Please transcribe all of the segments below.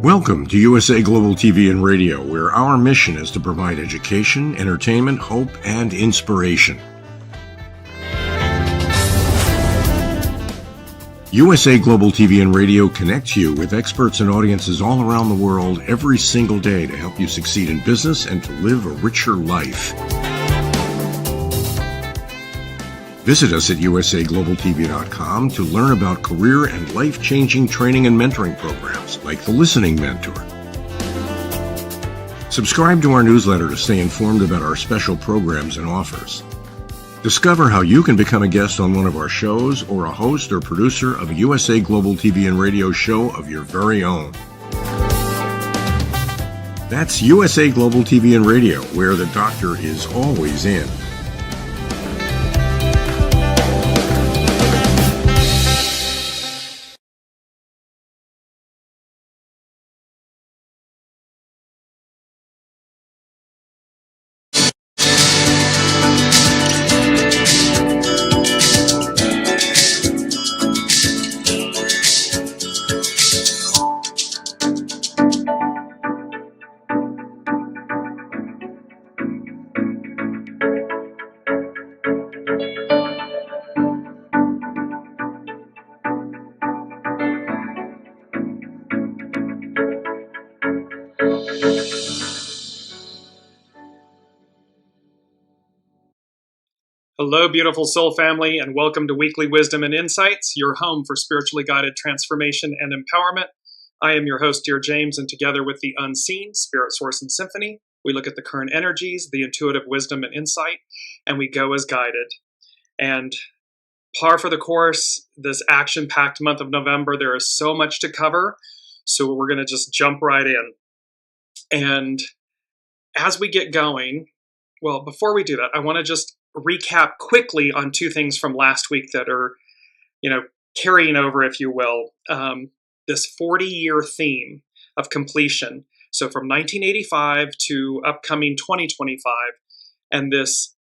Welcome to USA Global TV and Radio, where our mission is to provide education, entertainment, hope, and inspiration. USA Global TV and Radio connects you with experts and audiences all around the world every single day to help you succeed in business and to live a richer life. Visit us at usaglobaltv.com to learn about career and life-changing training and mentoring programs like the Listening Mentor. Subscribe to our newsletter to stay informed about our special programs and offers. Discover how you can become a guest on one of our shows or a host or producer of a USA Global TV and Radio show of your very own. That's USA Global TV and Radio, where the doctor is always in. Hello, beautiful soul family, and welcome to Weekly Wisdom and Insights, your home for spiritually guided transformation and empowerment. I am your host, Dearjames, and together with the unseen, Spirit, Source, and Symphony, we look at the current energies, the intuitive wisdom and insight, and we go as guided. And par for the course, this action-packed month of November, there is so much to cover, so we're going to just jump right in. And as we get going, well, before we do that, I want to just recap quickly on two things from last week that are, carrying over, if you will, this 40-year theme of completion. So from 1985 to upcoming 2025, and this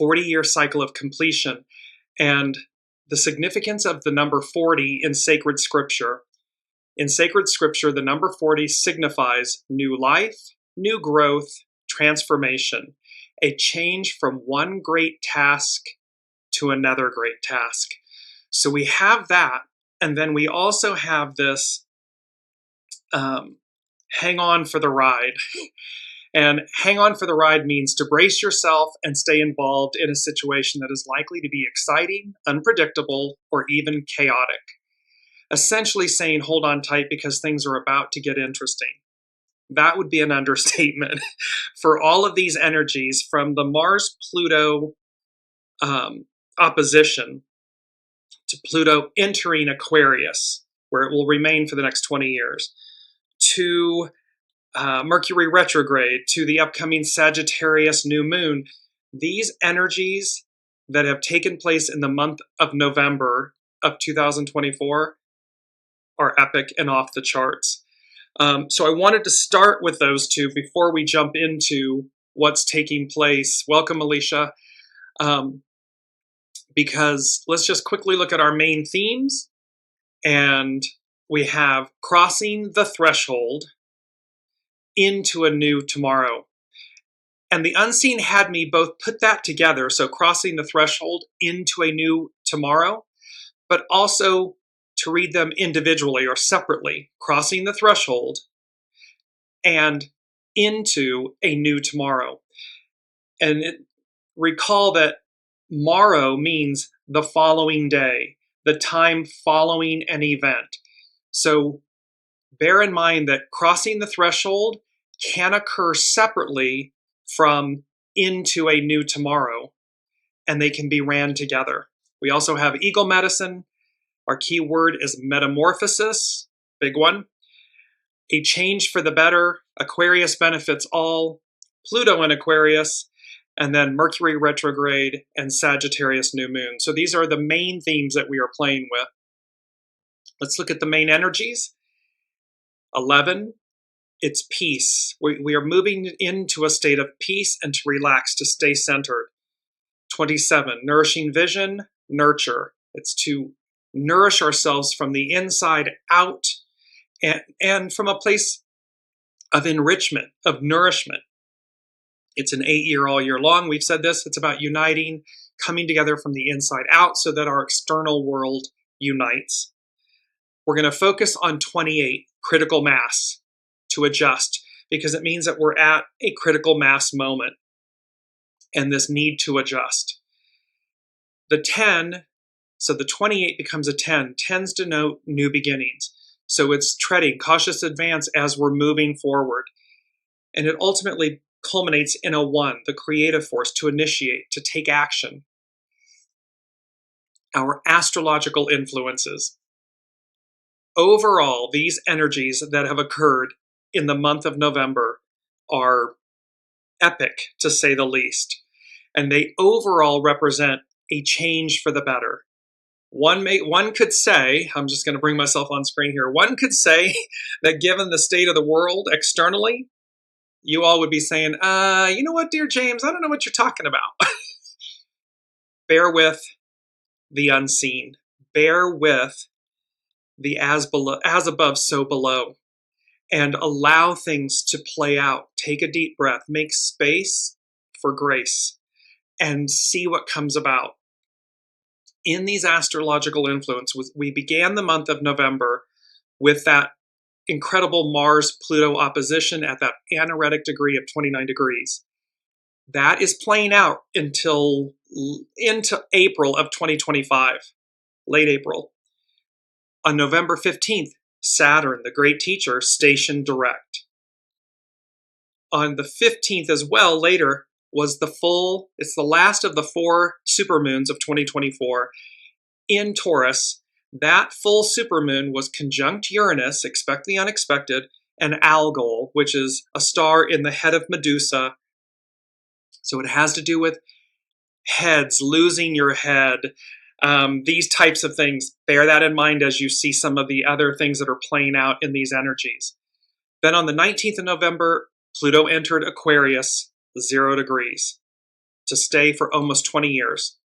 40-year cycle of completion, and the significance of the number 40 in sacred scripture. In sacred scripture, the number 40 signifies new life, new growth, transformation, a change from one great task to another great task. So we have that, and then we also have this hang on for the ride. And hang on for the ride means to brace yourself and stay involved in a situation that is likely to be exciting, unpredictable, or even chaotic. Essentially saying hold on tight because things are about to get interesting. That would be an understatement for all of these energies, from the Mars-Pluto opposition to Pluto entering Aquarius, where it will remain for the next 20 years, to Mercury retrograde, to the upcoming Sagittarius new moon. These energies that have taken place in the month of November of 2024 are epic and off the charts. So I wanted to start with those two before we jump into what's taking place. Welcome, Alicia. Because let's just quickly look at our main themes. And we have crossing the threshold into a new tomorrow. And the unseen had me both put that together, so crossing the threshold into a new tomorrow, but also to read them individually or separately, crossing the threshold and into a new tomorrow. And recall that morrow means the following day, the time following an event. So bear in mind that crossing the threshold can occur separately from into a new tomorrow, and they can be ran together. We also have eagle medicine. Our key word is metamorphosis, big one. A change for the better. Aquarius benefits all. Pluto in Aquarius, and then Mercury retrograde and Sagittarius new moon. So these are the main themes that we are playing with. Let's look at the main energies. 11, it's peace. We are moving into a state of peace and to relax, to stay centered. 27, nourishing vision, nurture. It's to nourish ourselves from the inside out and from a place of enrichment, of nourishment. It's an 8-year all year long. We've said this. It's about uniting, coming together from the inside out so that our external world unites. We're going to focus on 28, critical mass, to adjust, because it means that we're at a critical mass moment and this need to adjust. The 10, so the 28 becomes a 10, tends to denote new beginnings. So it's treading, cautious advance as we're moving forward. And it ultimately culminates in a 1, the creative force, to initiate, to take action. Our astrological influences. Overall, these energies that have occurred in the month of November are epic, to say the least. And they overall represent a change for the better. One could say, I'm just going to bring myself on screen here, one could say that given the state of the world externally, you all would be saying, you know what, Dearjames, I don't know what you're talking about. Bear with the unseen. Bear with the as above, so below. And allow things to play out. Take a deep breath. Make space for grace. And see what comes about. In these astrological influences, we began the month of November with that incredible Mars-Pluto opposition at that anaretic degree of 29 degrees. That is playing out until into April of 2025, late April. On November 15th, Saturn, the great teacher, stationed direct. On the 15th as well, later, was it's the last of the 4 supermoons of 2024 in Taurus. That full supermoon was conjunct Uranus, expect the unexpected, and Algol, which is a star in the head of Medusa. So it has to do with heads, losing your head, these types of things. Bear that in mind as you see some of the other things that are playing out in these energies. Then on the 19th of November, Pluto entered Aquarius, 0 degrees, to stay for almost 20 years.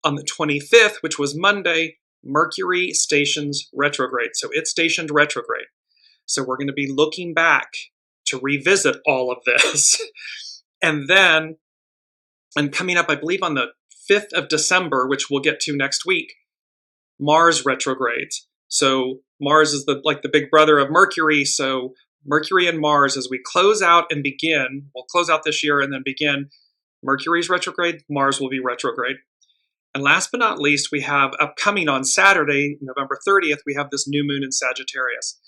On the 25th, which was Monday, Mercury stations retrograde. So it stationed retrograde. So we're going to be looking back to revisit all of this. And then, and coming up, I believe on the 5th of December, which we'll get to next week, Mars retrogrades. So Mars is like the big brother of Mercury. So Mercury and Mars, as we close out and begin, we'll close out this year and then begin, Mercury's retrograde, Mars will be retrograde. And last but not least, we have upcoming on Saturday, November 30th, we have this new moon in Sagittarius.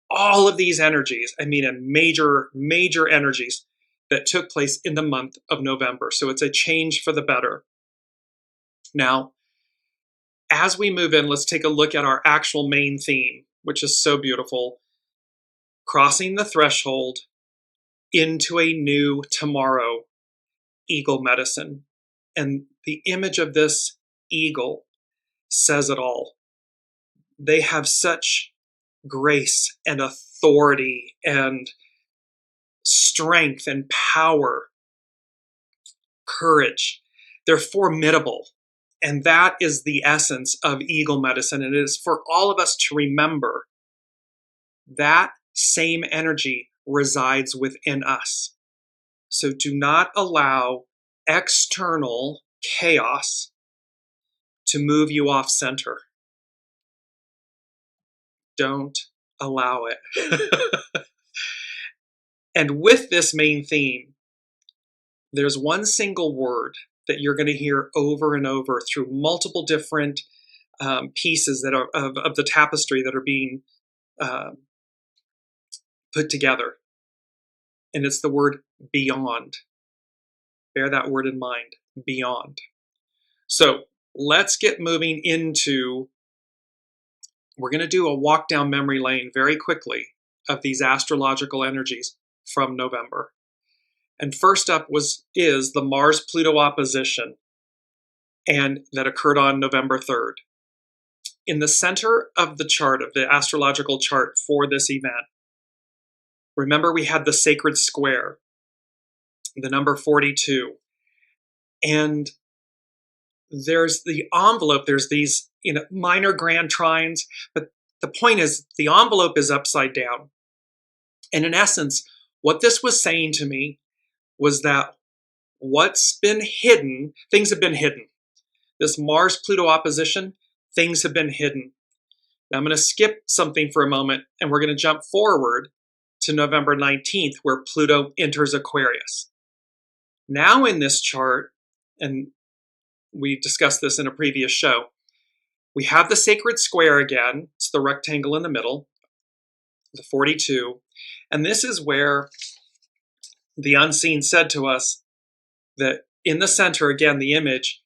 All of these energies, and major, major energies that took place in the month of November. So it's a change for the better. Now, as we move in, let's take a look at our actual main theme, which is so beautiful. Crossing the threshold into a new tomorrow, eagle medicine. And the image of this eagle says it all. They have such grace and authority and strength and power, courage. They're formidable. And that is the essence of eagle medicine. And it is for all of us to remember that same energy resides within us. So do not allow external chaos to move you off center. Don't allow it. And with this main theme, there's one single word that you're going to hear over and over through multiple different pieces that are of the tapestry that are being put together. And it's the word beyond. Bear that word in mind, beyond. So let's get moving into, we're going to do a walk down memory lane very quickly of these astrological energies from November. And first up is the Mars-Pluto opposition, and that occurred on November 3rd. In the center of the chart, of the astrological chart for this event, remember we had the sacred square, the number 42. And there's the envelope, there's these minor grand trines, but the point is the envelope is upside down. And in essence, what this was saying to me was that what's been hidden, things have been hidden. This Mars-Pluto opposition, things have been hidden. Now I'm going to skip something for a moment, and we're going to jump forward to November 19th, where Pluto enters Aquarius. Now in this chart, and we discussed this in a previous show, we have the sacred square again. It's the rectangle in the middle, the 42. And this is where the unseen said to us that in the center, again, the image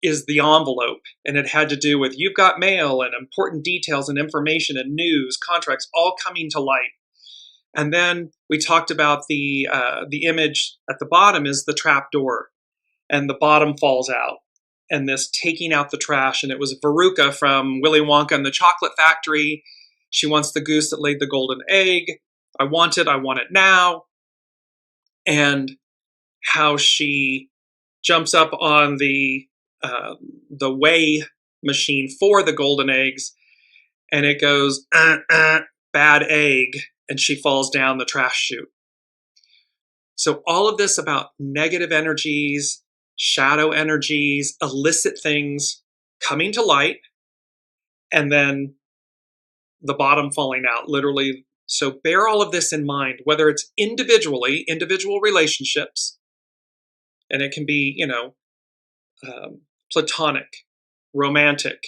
is the envelope. And it had to do with you've got mail and important details and information and news, contracts, all coming to light. And then we talked about the image at the bottom is the trap door, and the bottom falls out. And this taking out the trash, and it was Veruca from Willy Wonka and the Chocolate Factory. She wants the goose that laid the golden egg. I want it now. And how she jumps up on the weigh machine for the golden eggs, and it goes, bad egg, and she falls down the trash chute. So all of this about negative energies, shadow energies, illicit things coming to light, and then the bottom falling out, literally. So bear all of this in mind, whether it's individual relationships, and it can be, platonic, romantic.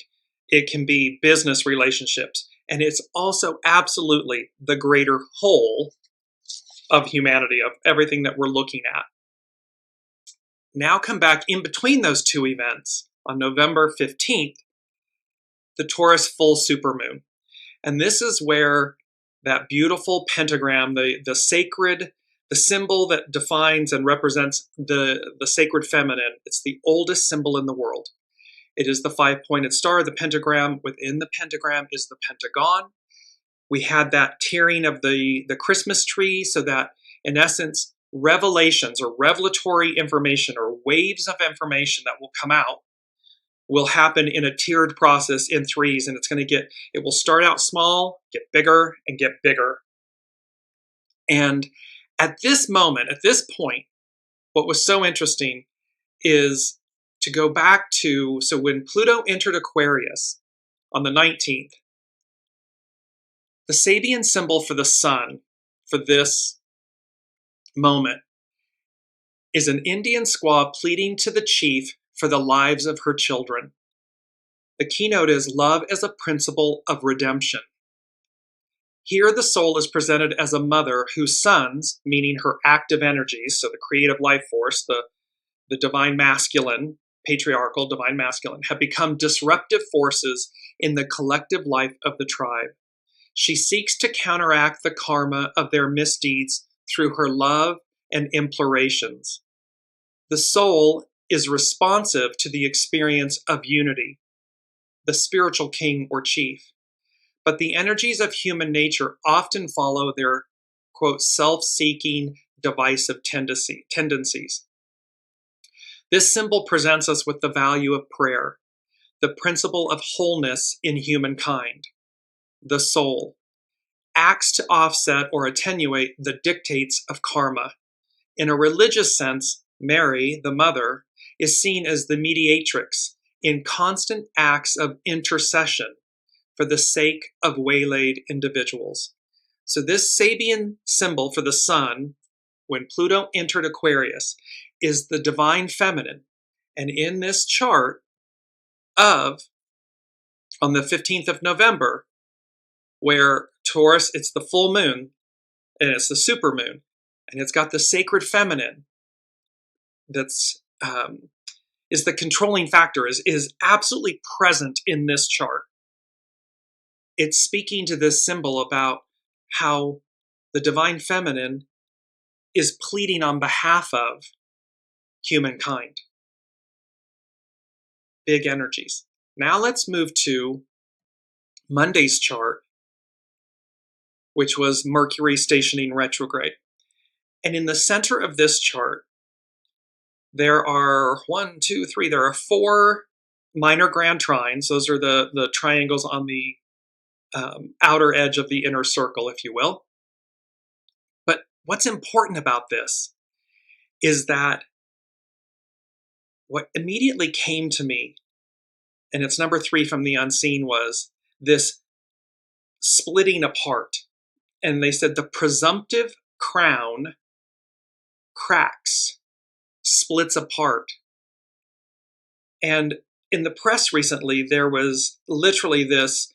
It can be business relationships. And it's also absolutely the greater whole of humanity, of everything that we're looking at. Now come back in between those two events on November 15th, the Taurus full supermoon. And this is where that beautiful pentagram, the sacred, the symbol that defines and represents the sacred feminine, it's the oldest symbol in the world. It is the five-pointed star, the pentagram. Within the pentagram is the pentagon. We had that tearing of the Christmas tree, so that, in essence, revelations or revelatory information or waves of information that will come out will happen in a tiered process in threes, and it will start out small, get bigger, and get bigger. And at this moment, at this point, what was so interesting is to go back to, so when Pluto entered Aquarius on the 19th, the Sabian symbol for the sun for this moment is an Indian squaw pleading to the chief for the lives of her children. The keynote is love as a principle of redemption. Here the soul is presented as a mother whose sons, meaning her active energies, so the creative life force, the divine masculine, patriarchal divine masculine, have become disruptive forces in the collective life of the tribe. She seeks to counteract the karma of their misdeeds through her love and implorations. The soul is responsive to the experience of unity, the spiritual king or chief. But the energies of human nature often follow their, quote, self-seeking, divisive tendencies. This symbol presents us with the value of prayer, the principle of wholeness in humankind. The soul acts to offset or attenuate the dictates of karma. In a religious sense, Mary, the mother, is seen as the mediatrix in constant acts of intercession for the sake of waylaid individuals. So this Sabian symbol for the sun, when Pluto entered Aquarius, is the divine feminine. And in this chart on the 15th of November, where Taurus, it's the full moon, and it's the supermoon, and it's got the sacred feminine that's is the controlling factor, is absolutely present in this chart. It's speaking to this symbol about how the divine feminine is pleading on behalf of humankind. Big energies. Now let's move to Monday's chart, which was Mercury stationing retrograde. And in the center of this chart, there are there are 4 minor grand trines. Those are the triangles on the outer edge of the inner circle, if you will. But what's important about this is that what immediately came to me, and it's number 3 from the unseen, was this splitting apart. And they said the presumptive crown cracks, splits apart. And in the press recently, there was literally this,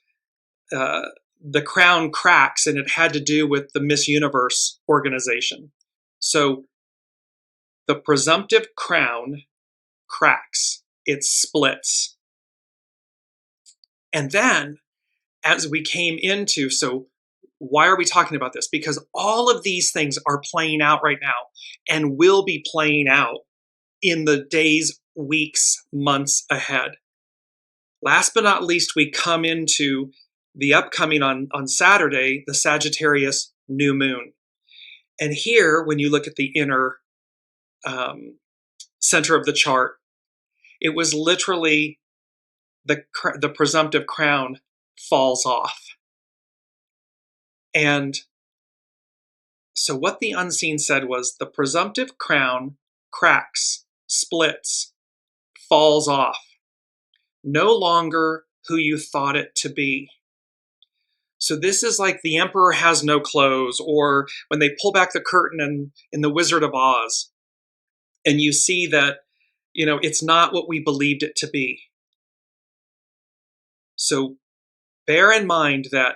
the crown cracks, and it had to do with the Miss Universe organization. So the presumptive crown cracks, it splits. And then as we came into, so why are we talking about this? Because all of these things are playing out right now and will be playing out in the days, weeks, months ahead. Last but not least, we come into the upcoming on Saturday, the Sagittarius new moon. And here, when you look at the inner center of the chart, it was literally the presumptive crown falls off. And so what the unseen said was the presumptive crown cracks, splits, falls off. No longer who you thought it to be. So this is like the emperor has no clothes, or when they pull back the curtain in the Wizard of Oz, and you see that, it's not what we believed it to be. So bear in mind that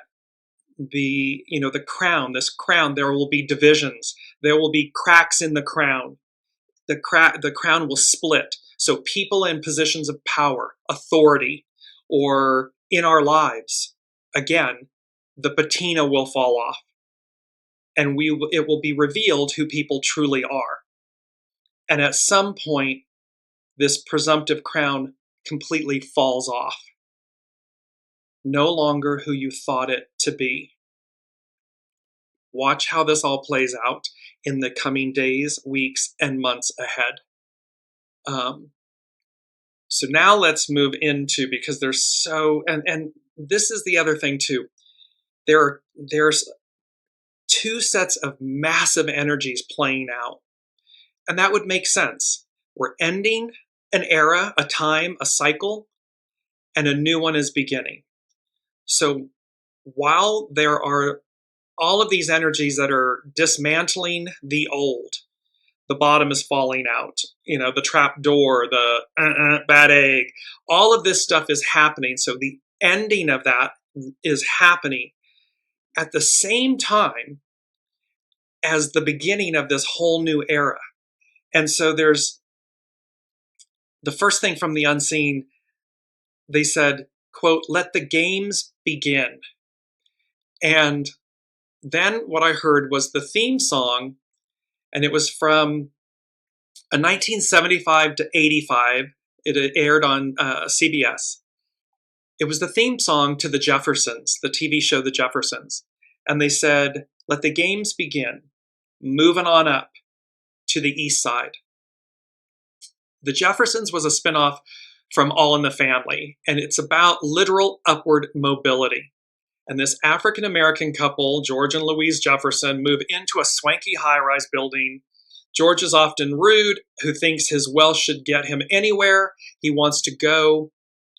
the crown, this crown, there will be divisions. There will be cracks in the crown. The crown will split. So people in positions of power, authority, or in our lives, again, the patina will fall off, and it will be revealed who people truly are. And at some point, this presumptive crown completely falls off. No longer who you thought it to be. Watch how this all plays out in the coming days, weeks, and months ahead. So now let's move into, because there's so, and this is the other thing too. There's 2 sets of massive energies playing out. And that would make sense. We're ending an era, a time, a cycle, and a new one is beginning. So while there are all of these energies that are dismantling the old, the bottom is falling out, the trap door, the bad egg, all of this stuff is happening. So the ending of that is happening at the same time as the beginning of this whole new era. And so there's the first thing from the unseen. They said, quote, "Let the games begin." And then what I heard was the theme song, and it was from a 1975 to 85. It aired on CBS. It was the theme song to The Jeffersons, the TV show The Jeffersons. And they said, "Let the games begin, moving on up to the east side." The Jeffersons was a spinoff from All in the Family, and it's about literal upward mobility. And this African-American couple, George and Louise Jefferson, move into a swanky high-rise building. George is often rude, who thinks his wealth should get him anywhere he wants to go.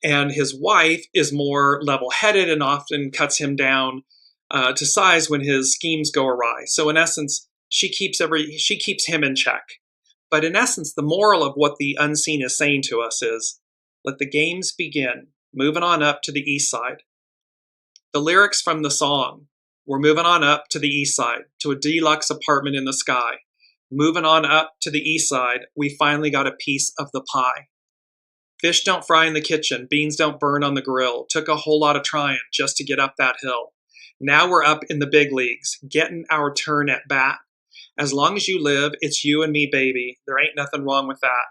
And his wife is more level-headed and often cuts him down to size when his schemes go awry. So in essence, she keeps him in check. But in essence, the moral of what the unseen is saying to us is, let the games begin, moving on up to the east side. The lyrics from the song, we're moving on up to the east side, to a deluxe apartment in the sky. Moving on up to the east side, we finally got a piece of the pie. Fish don't fry in the kitchen, beans don't burn on the grill. Took a whole lot of trying just to get up that hill. Now we're up in the big leagues, getting our turn at bat. As long as you live, it's you and me, baby. There ain't nothing wrong with that.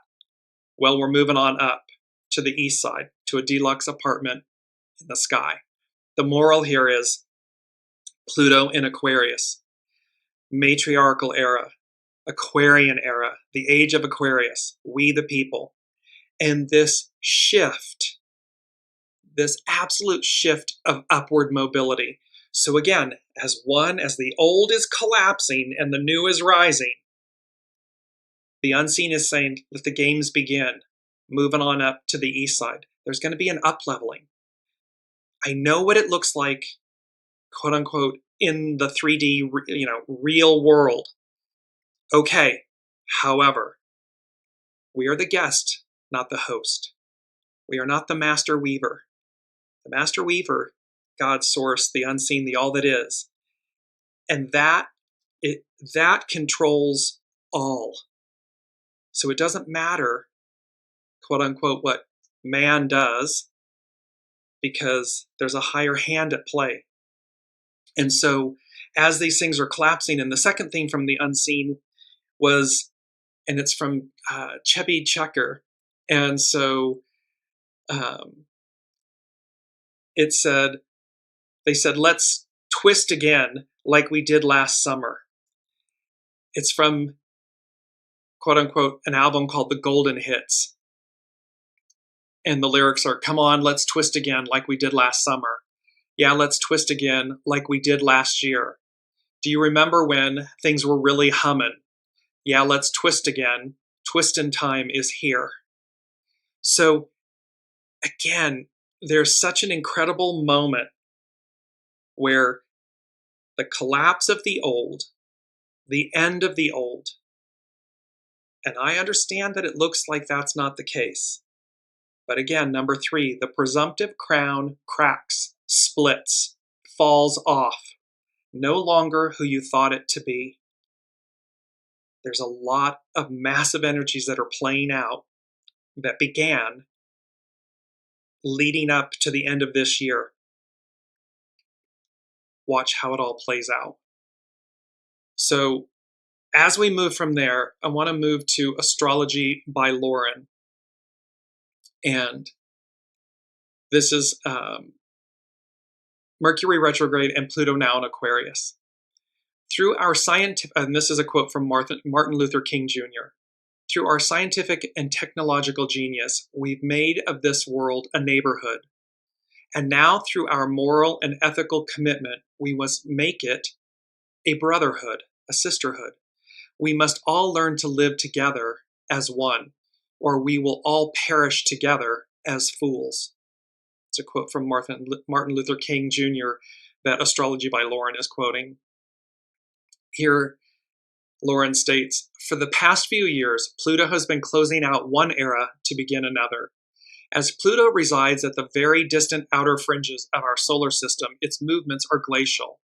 Well, we're moving on up to the east side, to a deluxe apartment in the sky. The moral here is Pluto in Aquarius, matriarchal era, Aquarian era, the age of Aquarius, we the people. And this shift this absolute shift of upward mobility. So again, as the old is collapsing and the new is rising, the unseen is saying, let the games begin, moving on up to the east side. There's going to be an up-leveling. I know what it looks like, quote unquote, in the 3D, real world. Okay, however, we are the guest, not the host. We are not the master weaver. The master weaver, God's source, the unseen, the all that is. And that controls all. So it doesn't matter, quote unquote, what man does, because there's a higher hand at play. And so as these things are collapsing, and the second thing from the unseen was, and it's from Chebby Checker, and so they said, let's twist again like we did last summer. It's from, quote unquote, an album called The Golden Hits. And the lyrics are, come on, let's twist again like we did last summer. Yeah, let's twist again like we did last year. Do you remember when things were really humming? Yeah, let's twist again. Twistin' time is here. So again, there's such an incredible moment where the collapse of the old, the end of the old, and I understand that it looks like that's not the case. But again, number 3, the presumptive crown cracks, splits, falls off, no longer who you thought it to be. There's a lot of massive energies that are playing out that began leading up to the end of this year. Watch how it all plays out. So as we move from there, I want to move to Astrology by Lauren. And this is Mercury retrograde and Pluto now in Aquarius. Through our scientific, and this is a quote from Martin Luther King Jr., through our scientific and technological genius, we've made of this world a neighborhood. And now through our moral and ethical commitment, we must make it a brotherhood, a sisterhood. We must all learn to live together as one, or we will all perish together as fools. It's a quote from Martin Luther King Jr. that Astrology by Lauren is quoting. Here, Lauren states, for the past few years, Pluto has been closing out one era to begin another. As Pluto resides at the very distant outer fringes of our solar system, its movements are glacial,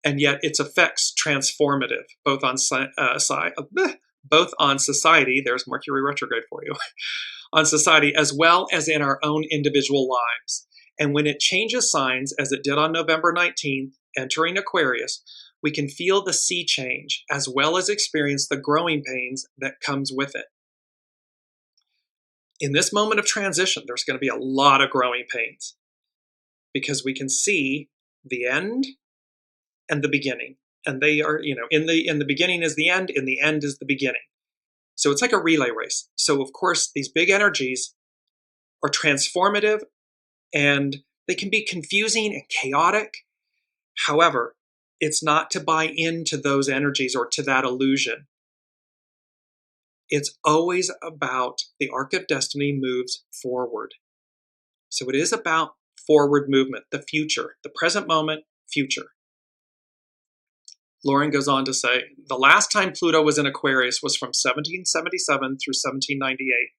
and yet its effects transformative, both on society, there's Mercury retrograde for you, on society, as well as in our own individual lives. And when it changes signs, as it did on November 19th, entering Aquarius, we can feel the sea change, as well as experience the growing pains that comes with it. In this moment of transition, there's going to be a lot of growing pains, because we can see the end and the beginning. And they are, in the beginning is the end, in the end is the beginning. So it's like a relay race. So of course, these big energies are transformative, and they can be confusing and chaotic. However, it's not to buy into those energies or to that illusion. It's always about the arc of destiny moves forward. So it is about forward movement, the future, the present moment, future. Lauren goes on to say, the last time Pluto was in Aquarius was from 1777 through 1798.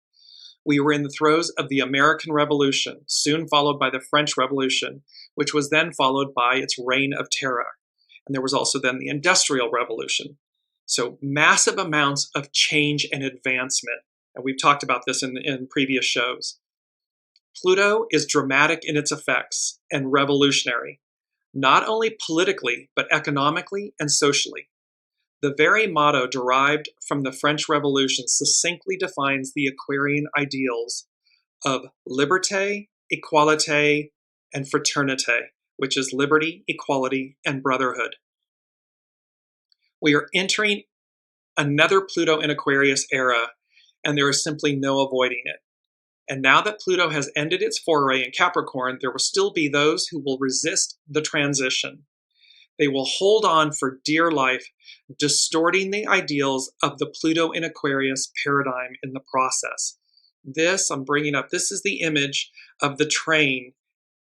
We were in the throes of the American Revolution, soon followed by the French Revolution, which was then followed by its reign of terror. And there was also then the Industrial Revolution. So massive amounts of change and advancement. And we've talked about this in previous shows. Pluto is dramatic in its effects and revolutionary, not only politically, but economically and socially. The very motto derived from the French Revolution succinctly defines the Aquarian ideals of liberté, equalité, and fraternité, which is liberty, equality, and brotherhood. We are entering another Pluto in Aquarius era, and there is simply no avoiding it. And now that Pluto has ended its foray in Capricorn, there will still be those who will resist the transition. They will hold on for dear life, distorting the ideals of the Pluto in Aquarius paradigm in the process. This, I'm bringing up, this is the image of the train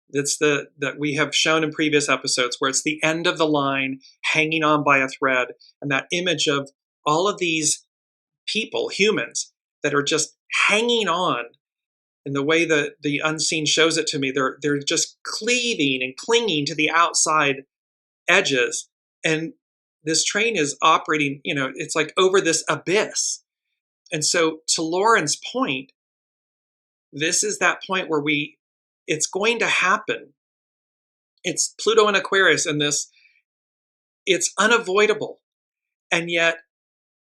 that we have shown in previous episodes, where it's the end of the line hanging on by a thread, and that image of all of these people, humans, that are just hanging on. And the way that the unseen shows it to me, they're just cleaving and clinging to the outside edges. And this train is operating, it's like over this abyss. And so to Lauren's point, this is that point where it's going to happen. It's Pluto in Aquarius, and it's unavoidable. And yet,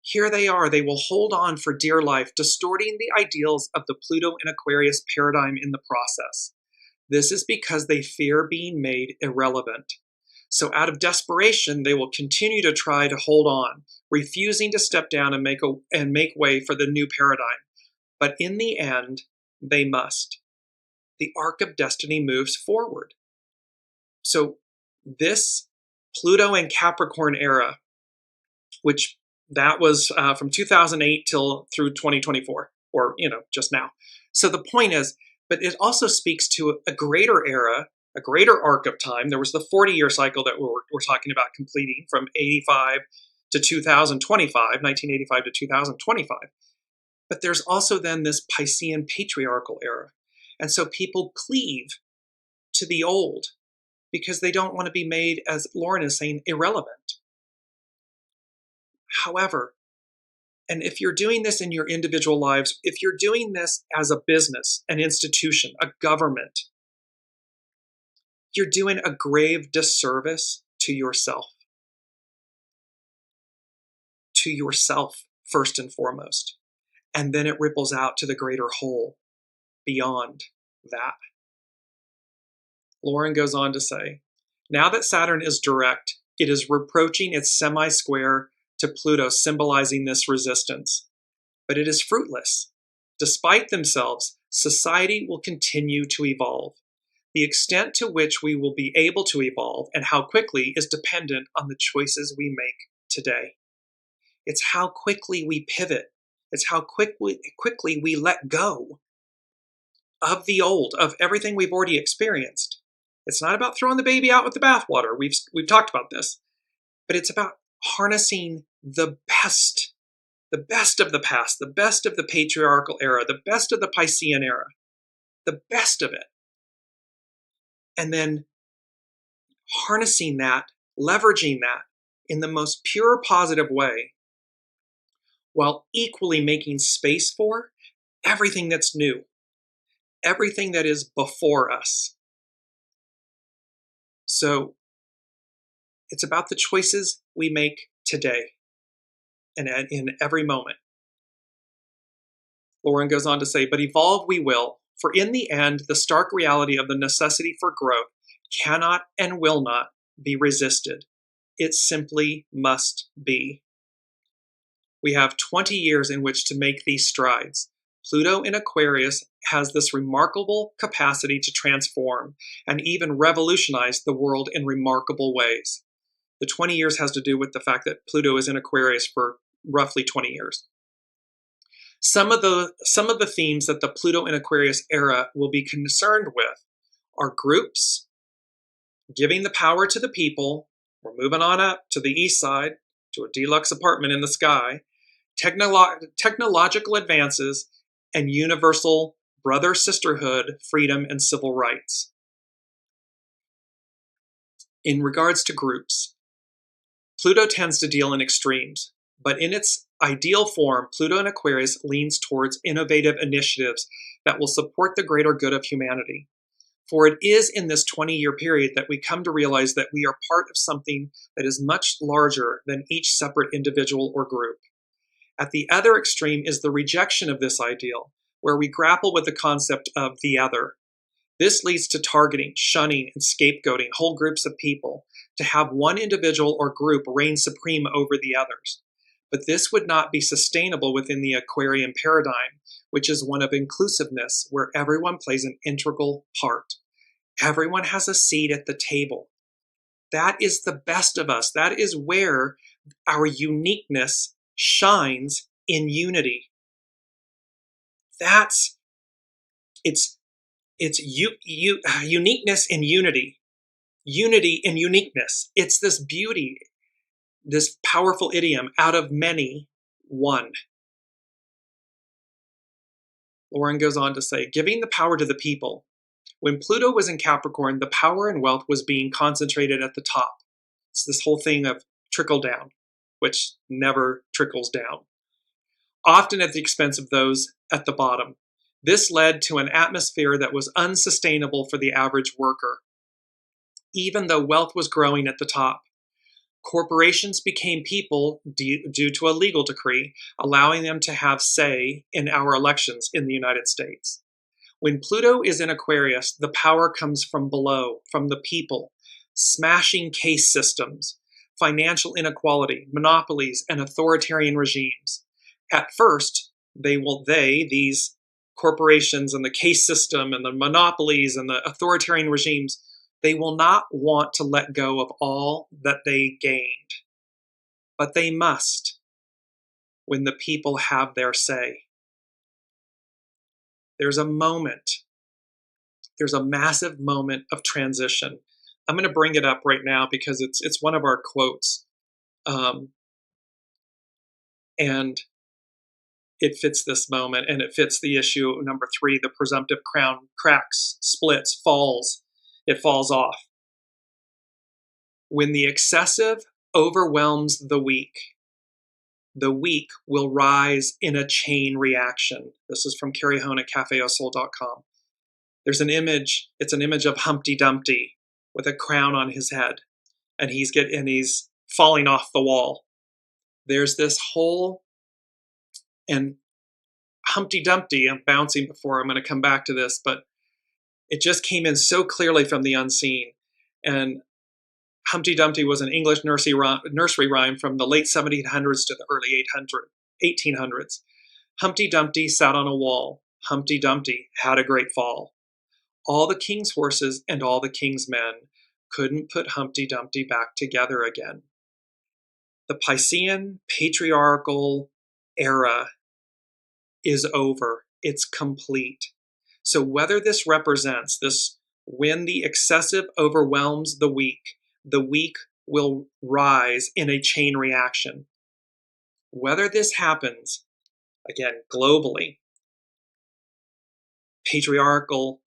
here they are. They will hold on for dear life, distorting the ideals of the Pluto in Aquarius paradigm in the process. This is because they fear being made irrelevant. So out of desperation, they will continue to try to hold on, refusing to step down and make way for the new paradigm. But in the end, they must. The arc of destiny moves forward. So this Pluto and Capricorn era, which that was from 2008 through 2024, or just now. So the point is, but it also speaks to a greater era, a greater arc of time. There was the 40-year cycle that we're talking about completing from 85 to 2025, 1985 to 2025. But there's also then this Piscean patriarchal era. And so people cleave to the old because they don't want to be made, as Lauren is saying, irrelevant. However, and if you're doing this in your individual lives, if you're doing this as a business, an institution, a government, you're doing a grave disservice to yourself. To yourself, first and foremost. And then it ripples out to the greater whole beyond that. Lauren goes on to say, now that Saturn is direct, it is reproaching its semi-square to Pluto, symbolizing this resistance. But it is fruitless. Despite themselves, society will continue to evolve. The extent to which we will be able to evolve and how quickly is dependent on the choices we make today. It's how quickly we pivot. It's how quickly we let go of the old, of everything we've already experienced. It's not about throwing the baby out with the bathwater. We've talked about this. But it's about harnessing the best of the past, the best of the patriarchal era, the best of the Piscean era, the best of it. And then harnessing that, leveraging that in the most pure positive way, while equally making space for everything that's new, everything that is before us. So it's about the choices we make today and in every moment. Lauren goes on to say, but evolve we will, for in the end, the stark reality of the necessity for growth cannot and will not be resisted. It simply must be. We have 20 years in which to make these strides. Pluto in Aquarius has this remarkable capacity to transform and even revolutionize the world in remarkable ways. The 20 years has to do with the fact that Pluto is in Aquarius for roughly 20 years. Some of the themes that the Pluto in Aquarius era will be concerned with are groups, giving the power to the people. We're moving on up to the east side, to a deluxe apartment in the sky, technological advances, and universal brother-sisterhood, freedom, and civil rights. In regards to groups, Pluto tends to deal in extremes, but in its ideal form, Pluto in Aquarius leans towards innovative initiatives that will support the greater good of humanity. For it is in this 20-year period that we come to realize that we are part of something that is much larger than each separate individual or group. At the other extreme is the rejection of this ideal, where we grapple with the concept of the other. This leads to targeting, shunning, and scapegoating whole groups of people to have one individual or group reign supreme over the others. But this would not be sustainable within the Aquarian paradigm, which is one of inclusiveness, where everyone plays an integral part. Everyone has a seat at the table. That is the best of us. That is where our uniqueness shines in unity. It's uniqueness in unity. Unity in uniqueness. It's this beauty, this powerful idiom, out of many, one. Lauren goes on to say, giving the power to the people. When Pluto was in Capricorn, the power and wealth was being concentrated at the top. It's this whole thing of trickle down, which never trickles down, often at the expense of those at the bottom. This led to an atmosphere that was unsustainable for the average worker. Even though wealth was growing at the top, corporations became people due to a legal decree, allowing them to have say in our elections in the United States. When Pluto is in Aquarius, the power comes from below, from the people, smashing caste systems, financial inequality, monopolies, and authoritarian regimes. At first, these corporations and the caste system and the monopolies and the authoritarian regimes, they will not want to let go of all that they gained. But they must when the people have their say. There's a massive moment of transition. I'm going to bring it up right now because it's one of our quotes. And it fits this moment, and it fits the issue number 3, the presumptive crown cracks, splits, falls. It falls off. When the excessive overwhelms the weak will rise in a chain reaction. This is from Carrie Hone at cafeausoul.com. There's an image, it's an image of Humpty Dumpty with a crown on his head, and he's falling off the wall. There's this whole, and Humpty Dumpty, I'm bouncing before, I'm going to come back to this, but it just came in so clearly from the unseen. And Humpty Dumpty was an English nursery rhyme from the late 1700s to the early 1800s. Humpty Dumpty sat on a wall. Humpty Dumpty had a great fall. All the king's horses and all the king's men couldn't put Humpty Dumpty back together again. The Piscean patriarchal era is over. It's complete. So whether this represents this, when the excessive overwhelms the weak will rise in a chain reaction. Whether this happens, again, globally, patriarchal,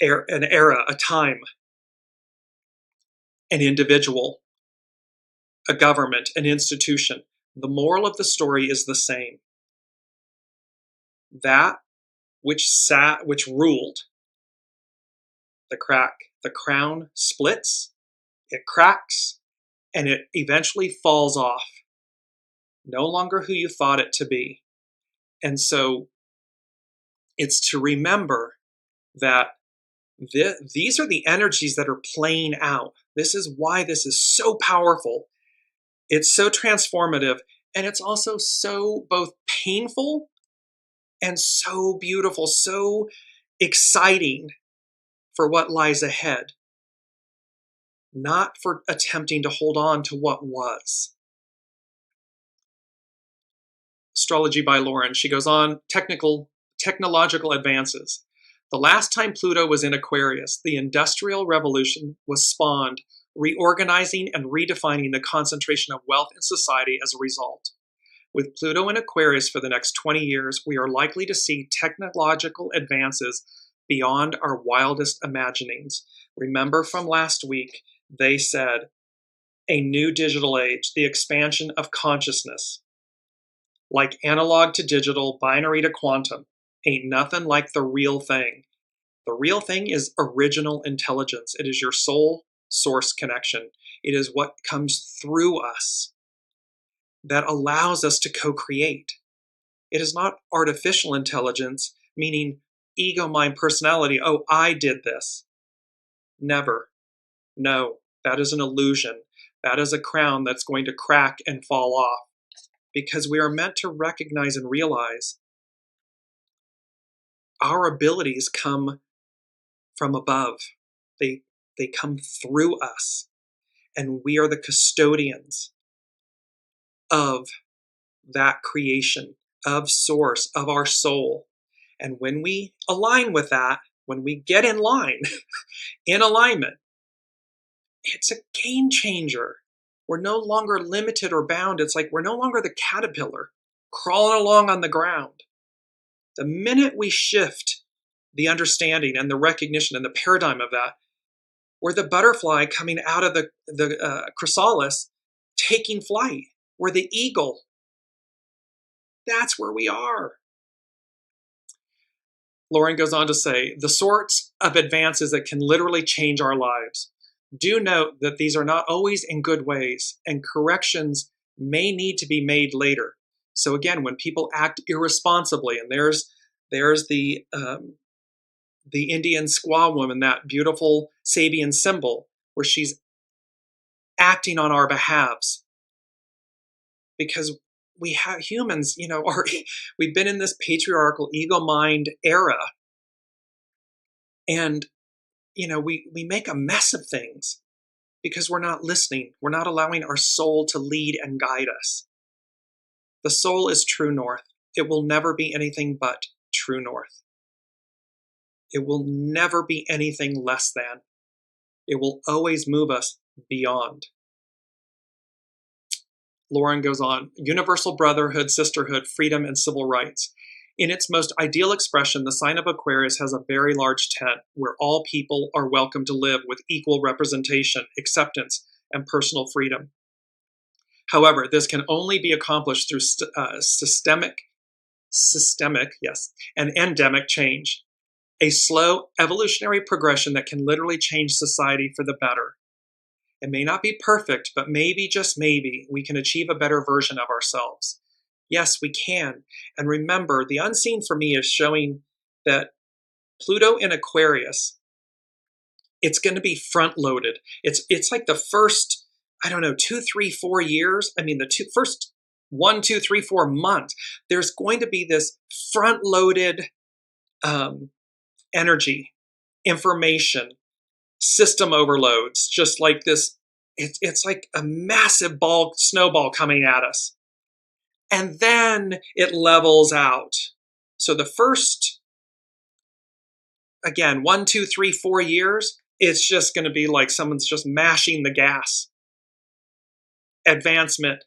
an era, a time, an individual, a government, an institution, the moral of the story is the same. That which ruled, the crown splits, it cracks, and it eventually falls off. No longer who you thought it to be. And so it's to remember that these are the energies that are playing out. This is why this is so powerful. It's so transformative, and it's also so both painful and so beautiful, so exciting for what lies ahead, not for attempting to hold on to what was. Astrology by Lauren. She goes on, technological advances. The last time Pluto was in Aquarius, the Industrial Revolution was spawned, reorganizing and redefining the concentration of wealth in society as a result. With Pluto in Aquarius for the next 20 years, we are likely to see technological advances beyond our wildest imaginings. Remember from last week, they said, a new digital age, the expansion of consciousness. Like analog to digital, binary to quantum, ain't nothing like the real thing. The real thing is original intelligence. It is your soul source connection. It is what comes through us that allows us to co-create. It is not artificial intelligence, meaning ego, mind, personality. Oh, I did this. Never. No, that is an illusion. That is a crown that's going to crack and fall off. Because we are meant to recognize and realize our abilities come from above. They come through us, and we are the custodians of that creation, of source, of our soul. And when we align with that, when we get in line, in alignment, it's a game changer. We're no longer limited or bound. It's like we're no longer the caterpillar crawling along on the ground. The minute we shift the understanding and the recognition and the paradigm of that, we're the butterfly coming out of the chrysalis, taking flight. We're the eagle. That's where we are. Lauren goes on to say, the sorts of advances that can literally change our lives. Do note that these are not always in good ways, and corrections may need to be made later. So again, when people act irresponsibly, and there's the Indian squaw woman, that beautiful Sabian symbol, where she's acting on our behalves, because we have humans, we've been in this patriarchal ego mind era, and we make a mess of things because we're not listening. We're not allowing our soul to lead and guide us. The soul is true north. It will never be anything but true north. It will never be anything less than. It will always move us beyond. Lauren goes on, universal brotherhood, sisterhood, freedom, and civil rights. In its most ideal expression, the sign of Aquarius has a very large tent where all people are welcome to live with equal representation, acceptance, and personal freedom. However, this can only be accomplished through systemic, and endemic change, a slow evolutionary progression that can literally change society for the better. It may not be perfect, but maybe, just maybe, we can achieve a better version of ourselves. Yes, we can. And remember, the unseen for me is showing that Pluto in Aquarius, it's going to be front-loaded. It's like the first, 2, 3, 4 years. The first 1, 2, 3, 4 months. There's going to be this front-loaded energy, information, system overloads, just like this. It's like a massive snowball coming at us. And then it levels out. So the first, again, 1, 2, 3, 4 years, it's just going to be like someone's just mashing the gas. Advancement,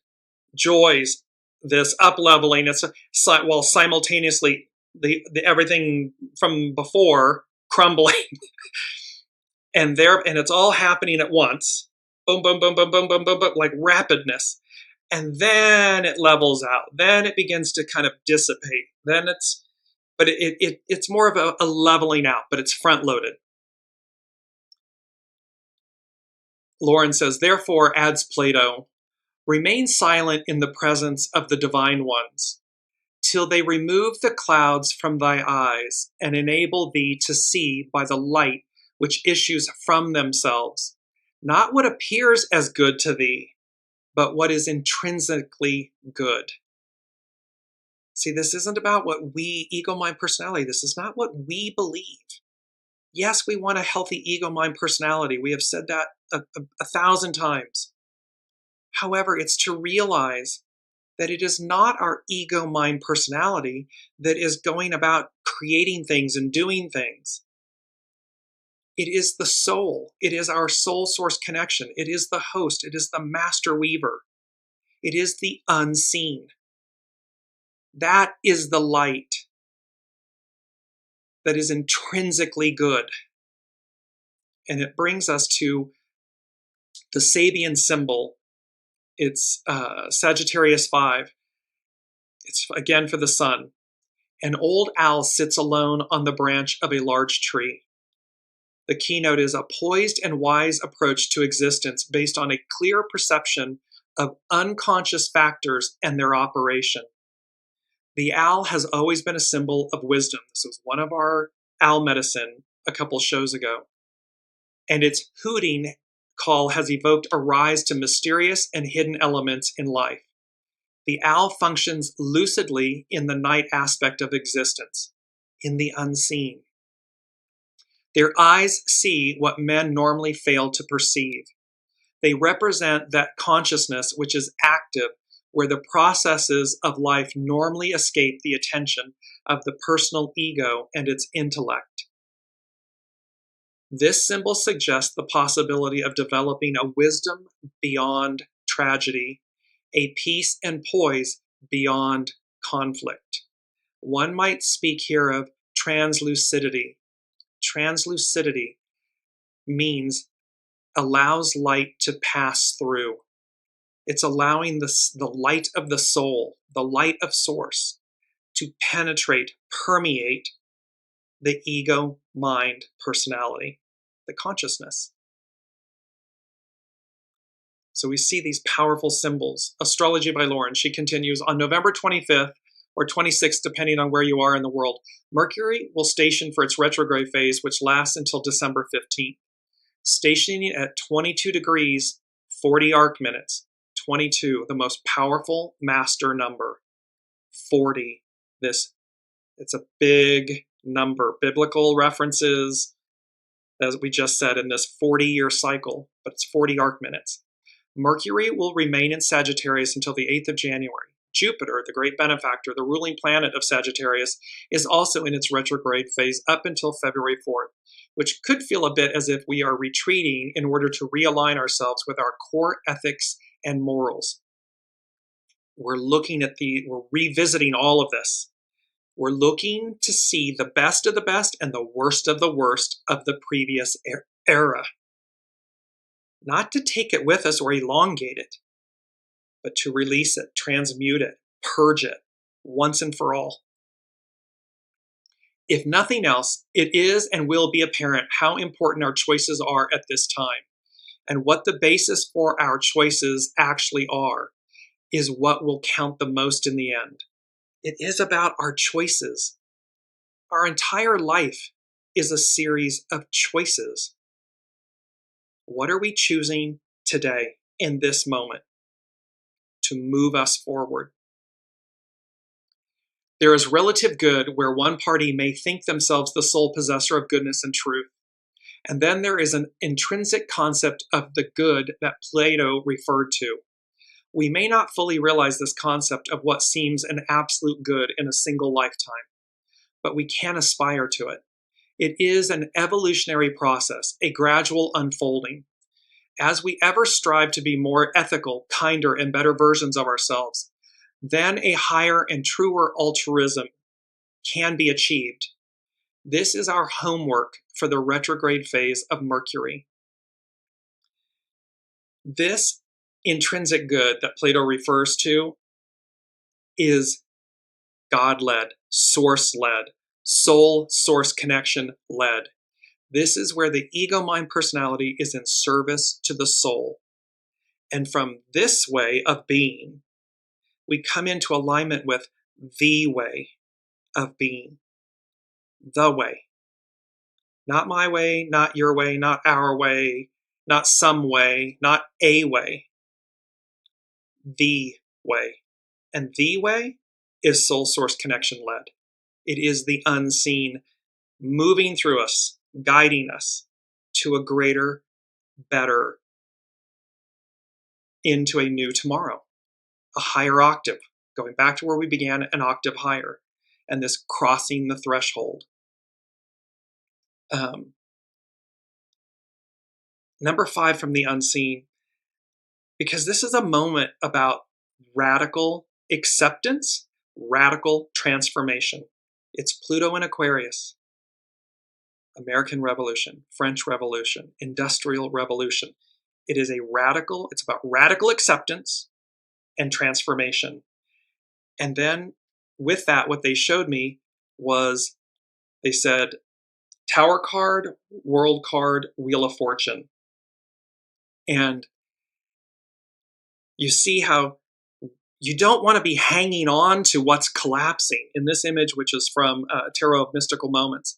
joys, this up-leveling, while simultaneously the everything from before crumbling. And it's all happening at once. Boom, boom, boom, boom, boom, boom, boom, boom, like rapidness. And then it levels out. Then it begins to kind of dissipate. But it's more of a leveling out, but it's front-loaded. Lauren says, therefore, adds Plato, remain silent in the presence of the divine ones, till they remove the clouds from thy eyes and enable thee to see by the light which issues from themselves, not what appears as good to thee, but what is intrinsically good. See, this isn't about what we, ego, mind, personality, this is not what we believe. Yes, we want a healthy ego, mind, personality. We have said that a 1,000 times. However, it's to realize that it is not our ego, mind, personality that is going about creating things and doing things. It is the soul. It is our soul source connection. It is the host. It is the master weaver. It is the unseen. That is the light that is intrinsically good. And it brings us to the Sabian symbol. It's Sagittarius 5. It's again for the sun. An old owl sits alone on the branch of a large tree. The keynote is a poised and wise approach to existence based on a clear perception of unconscious factors and their operation. The owl has always been a symbol of wisdom. This was one of our owl medicine a couple shows ago. And its hooting call has evoked a rise to mysterious and hidden elements in life. The owl functions lucidly in the night aspect of existence. in the unseen. Their eyes see what men normally fail to perceive. They represent that consciousness which is active, where the processes of life normally escape the attention of the personal ego and its intellect. This symbol suggests the possibility of developing a wisdom beyond tragedy, a peace and poise beyond conflict. One might speak here of translucidity. Translucidity means allows light to pass through. It's allowing the light of the soul, the light of source, to penetrate, permeate the ego, mind, personality, the consciousness. So we see these powerful symbols. Astrology by Lauren, she continues, on November 25th or 26th, depending on where you are in the world, Mercury will station for its retrograde phase, which lasts until December 15th. Stationing at 22 degrees, 40 arc minutes. 22, the most powerful master number. 40, it's a big number. Biblical references, as we just said, in this 40-year cycle, but it's 40 arc minutes. Mercury will remain in Sagittarius until the 8th of January. Jupiter, the great benefactor, the ruling planet of Sagittarius, is also in its retrograde phase up until February 4th, which could feel a bit as if we are retreating in order to realign ourselves with our core ethics and morals. We're revisiting all of this. We're looking to see the best of the best and the worst of the previous era. Not to take it with us or elongate it, but to release it, transmute it, purge it, once and for all. If nothing else, it is and will be apparent how important our choices are at this time, and what the basis for our choices actually are, is what will count the most in the end. It is about our choices. Our entire life is a series of choices. What are we choosing today, in this moment, to move us forward? There is relative good where one party may think themselves the sole possessor of goodness and truth. And then there is an intrinsic concept of the good that Plato referred to. We may not fully realize this concept of what seems an absolute good in a single lifetime, but we can aspire to it. It is an evolutionary process, a gradual unfolding. As we ever strive to be more ethical, kinder, and better versions of ourselves, then a higher and truer altruism can be achieved. This is our homework for the retrograde phase of Mercury. This intrinsic good that Plato refers to is God-led, source-led, soul-source connection-led. This is where the ego-mind personality is in service to the soul. And from this way of being, we come into alignment with the way of being. The way. Not my way, not your way, not our way, not some way, not a way. The way. And the way is soul source connection led. It is the unseen moving through us, guiding us to a greater, better, into a new tomorrow, a higher octave, going back to where we began, an octave higher, and this crossing the threshold. Number 5 from the unseen, because this is a moment about radical acceptance, radical transformation. It's Pluto in Aquarius. American Revolution, French Revolution, Industrial Revolution. It's about radical acceptance and transformation. And then with that, what they showed me was, they said, Tower card, World card, Wheel of Fortune. And you see how you don't want to be hanging on to what's collapsing. In this image, which is from Tarot of Mystical Moments,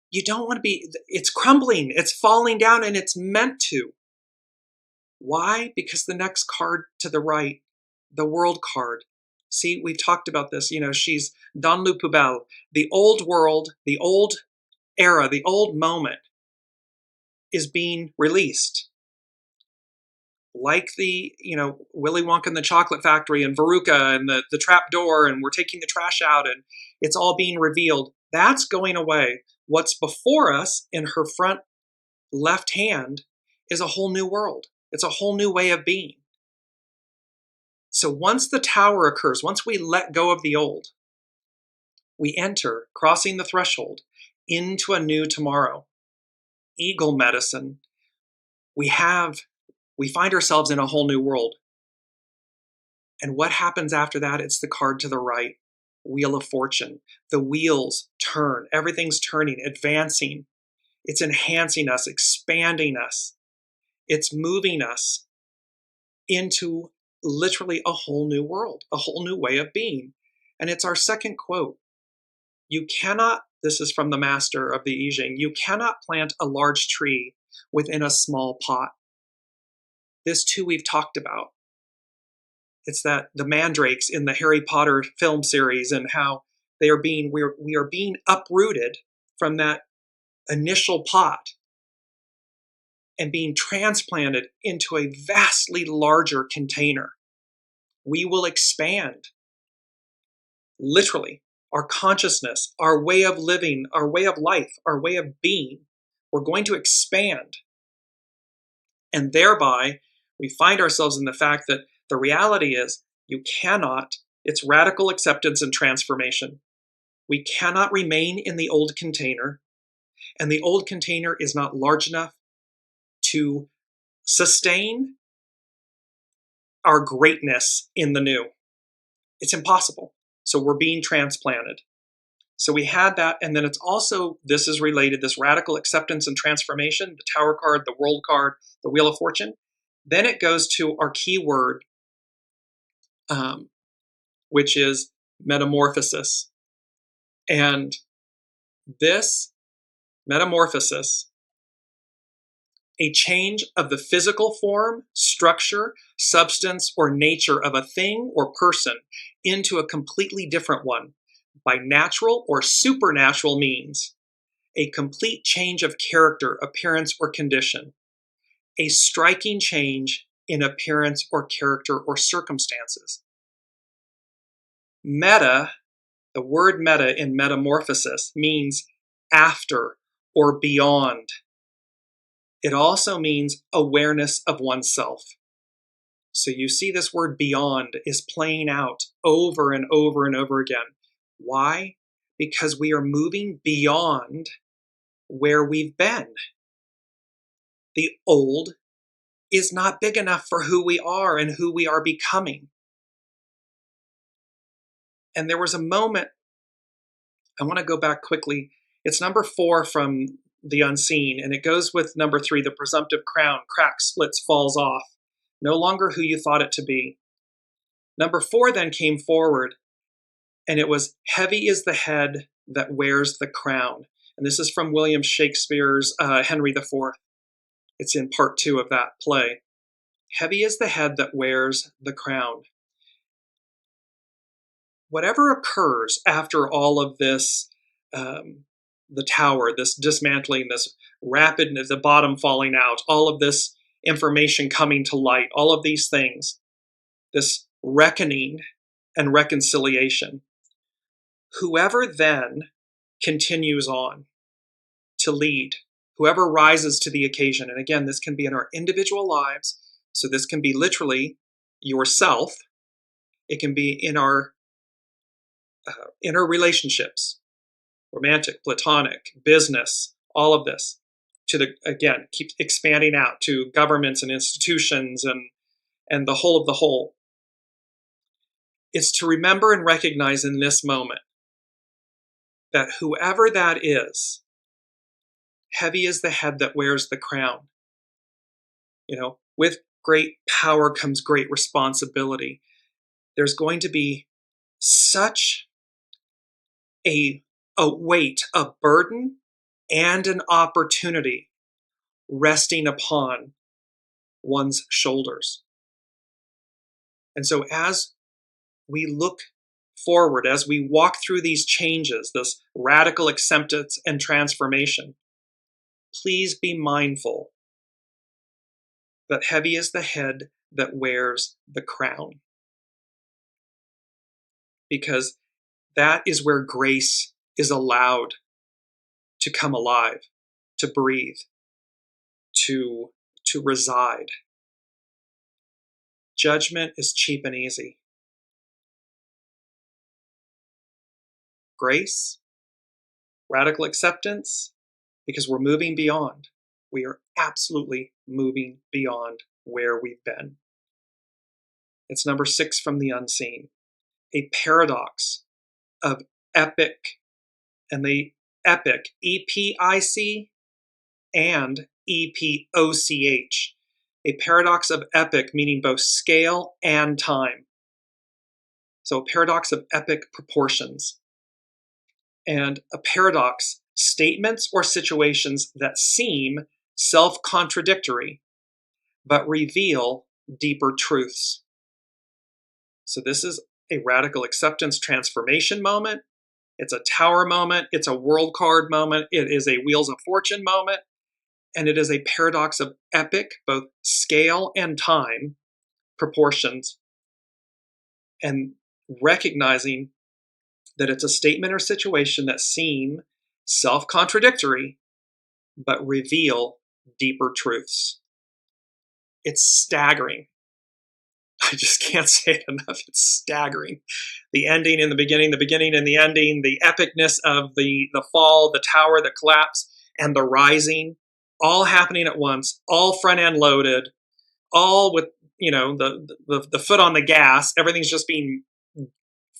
you don't want to be, it's crumbling, it's falling down, and it's meant to. Why? Because the next card to the right, the World card, See, we've talked about this. She's dans le poubelle. The old world, the old era, the old moment is being released. Like the, Willy Wonka and the Chocolate Factory and Veruca and the trap door, and we're taking the trash out and it's all being revealed. That's going away. What's before us in her front left hand is a whole new world. It's a whole new way of being. So once the tower occurs, once we let go of the old, we enter, crossing the threshold, into a new tomorrow. Eagle medicine. We find ourselves in a whole new world. And what happens after that? It's the card to the right, Wheel of Fortune. The wheels turn. Everything's turning, advancing. It's enhancing us, expanding us. It's moving us into literally a whole new world, a whole new way of being. And it's our second quote. You cannot, this is from the master of the I Ching, you cannot plant a large tree within a small pot. This too we've talked about. It's that the mandrakes in the Harry Potter film series and how we are being uprooted from that initial pot and being transplanted into a vastly larger container. We will expand. Literally, our consciousness, our way of living, our way of life, our way of being, we're going to expand. And thereby, we find ourselves in the fact that the reality is it's radical acceptance and transformation. We cannot remain in the old container, and the old container is not large enough to sustain our greatness in the new. It's impossible. So we're being transplanted. So we had that, and then it's also, this is related, this radical acceptance and transformation, the Tower card, the World card, the Wheel of Fortune. Then it goes to our key word, which is metamorphosis. And this metamorphosis, a change of the physical form, structure, substance, or nature of a thing or person into a completely different one by natural or supernatural means, a complete change of character, appearance, or condition, a striking change in appearance or character or circumstances. Meta, the word meta in metamorphosis means after or beyond. It also means awareness of oneself. So you see this word beyond is playing out over and over and over again. Why? Because we are moving beyond where we've been. The old is not big enough for who we are and who we are becoming. And there was a moment, I want to go back quickly. It's number 4 from the unseen, and it goes with number 3, the presumptive crown, cracks, splits, falls off. No longer who you thought it to be. Number 4 then came forward, and it was, heavy is the head that wears the crown. And this is from William Shakespeare's Henry IV. It's in part 2 of that play. Heavy is the head that wears the crown. Whatever occurs after all of this, the tower, this dismantling, this rapid, the bottom falling out, all of this information coming to light, all of these things, this reckoning and reconciliation, whoever then continues on to lead, whoever rises to the occasion, and again, this can be in our individual lives, so this can be literally yourself, it can be in our inner relationships, romantic, platonic, business, all of this, again, keep expanding out to governments and institutions and the whole of the whole. It's to remember and recognize in this moment that whoever that is, heavy is the head that wears the crown. With great power comes great responsibility. There's going to be such a weight, a burden, and an opportunity resting upon one's shoulders. And so as we look forward, as we walk through these changes, this radical acceptance and transformation, please be mindful that heavy is the head that wears the crown. Because that is where grace is allowed to come alive, to breathe, to reside. Judgment is cheap and easy. Grace, radical acceptance, because we're moving beyond. We are absolutely moving beyond where we've been. It's number 6 from the unseen. A paradox of epic, and the epic, E-P-I-C and E-P-O-C-H. A paradox of epic, meaning both scale and time. So a paradox of epic proportions. And a paradox, statements or situations that seem self-contradictory, but reveal deeper truths. So this is a radical acceptance transformation moment. It's a tower moment. It's a world card moment. It is a Wheels of Fortune moment. And it is a paradox of epic, both scale and time, proportions, and recognizing that it's a statement or situation that seem self-contradictory, but reveal deeper truths. It's staggering. I just can't say it enough. It's staggering. The ending and the beginning and the ending, the epicness of the fall, the tower, the collapse, and the rising, all happening at once, all front end loaded, all with, the foot on the gas. Everything's just being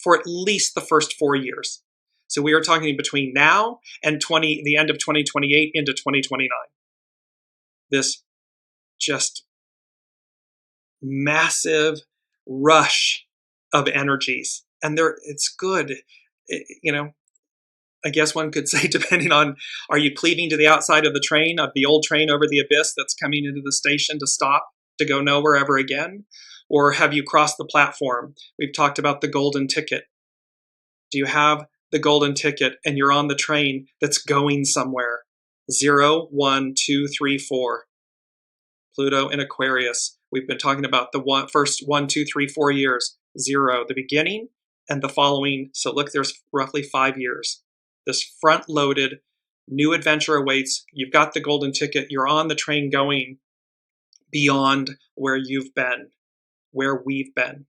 for at least the first 4 years. So we are talking between now and the end of 2028 into 2029. This just massive rush of energies. And it's good. I guess one could say, depending on, are you cleaving to the outside of the train, of the old train over the abyss that's coming into the station to stop, to go nowhere ever again? Or have you crossed the platform? We've talked about the golden ticket. Do you have the golden ticket and you're on the train that's going somewhere? 0, 1, 2, 3, 4. Pluto and Aquarius. We've been talking about the first 1, 2, 3, 4 years. 0, the beginning, and the following. So look, there's roughly 5 years. This front-loaded new adventure awaits. You've got the golden ticket. You're on the train going beyond where you've been, where we've been.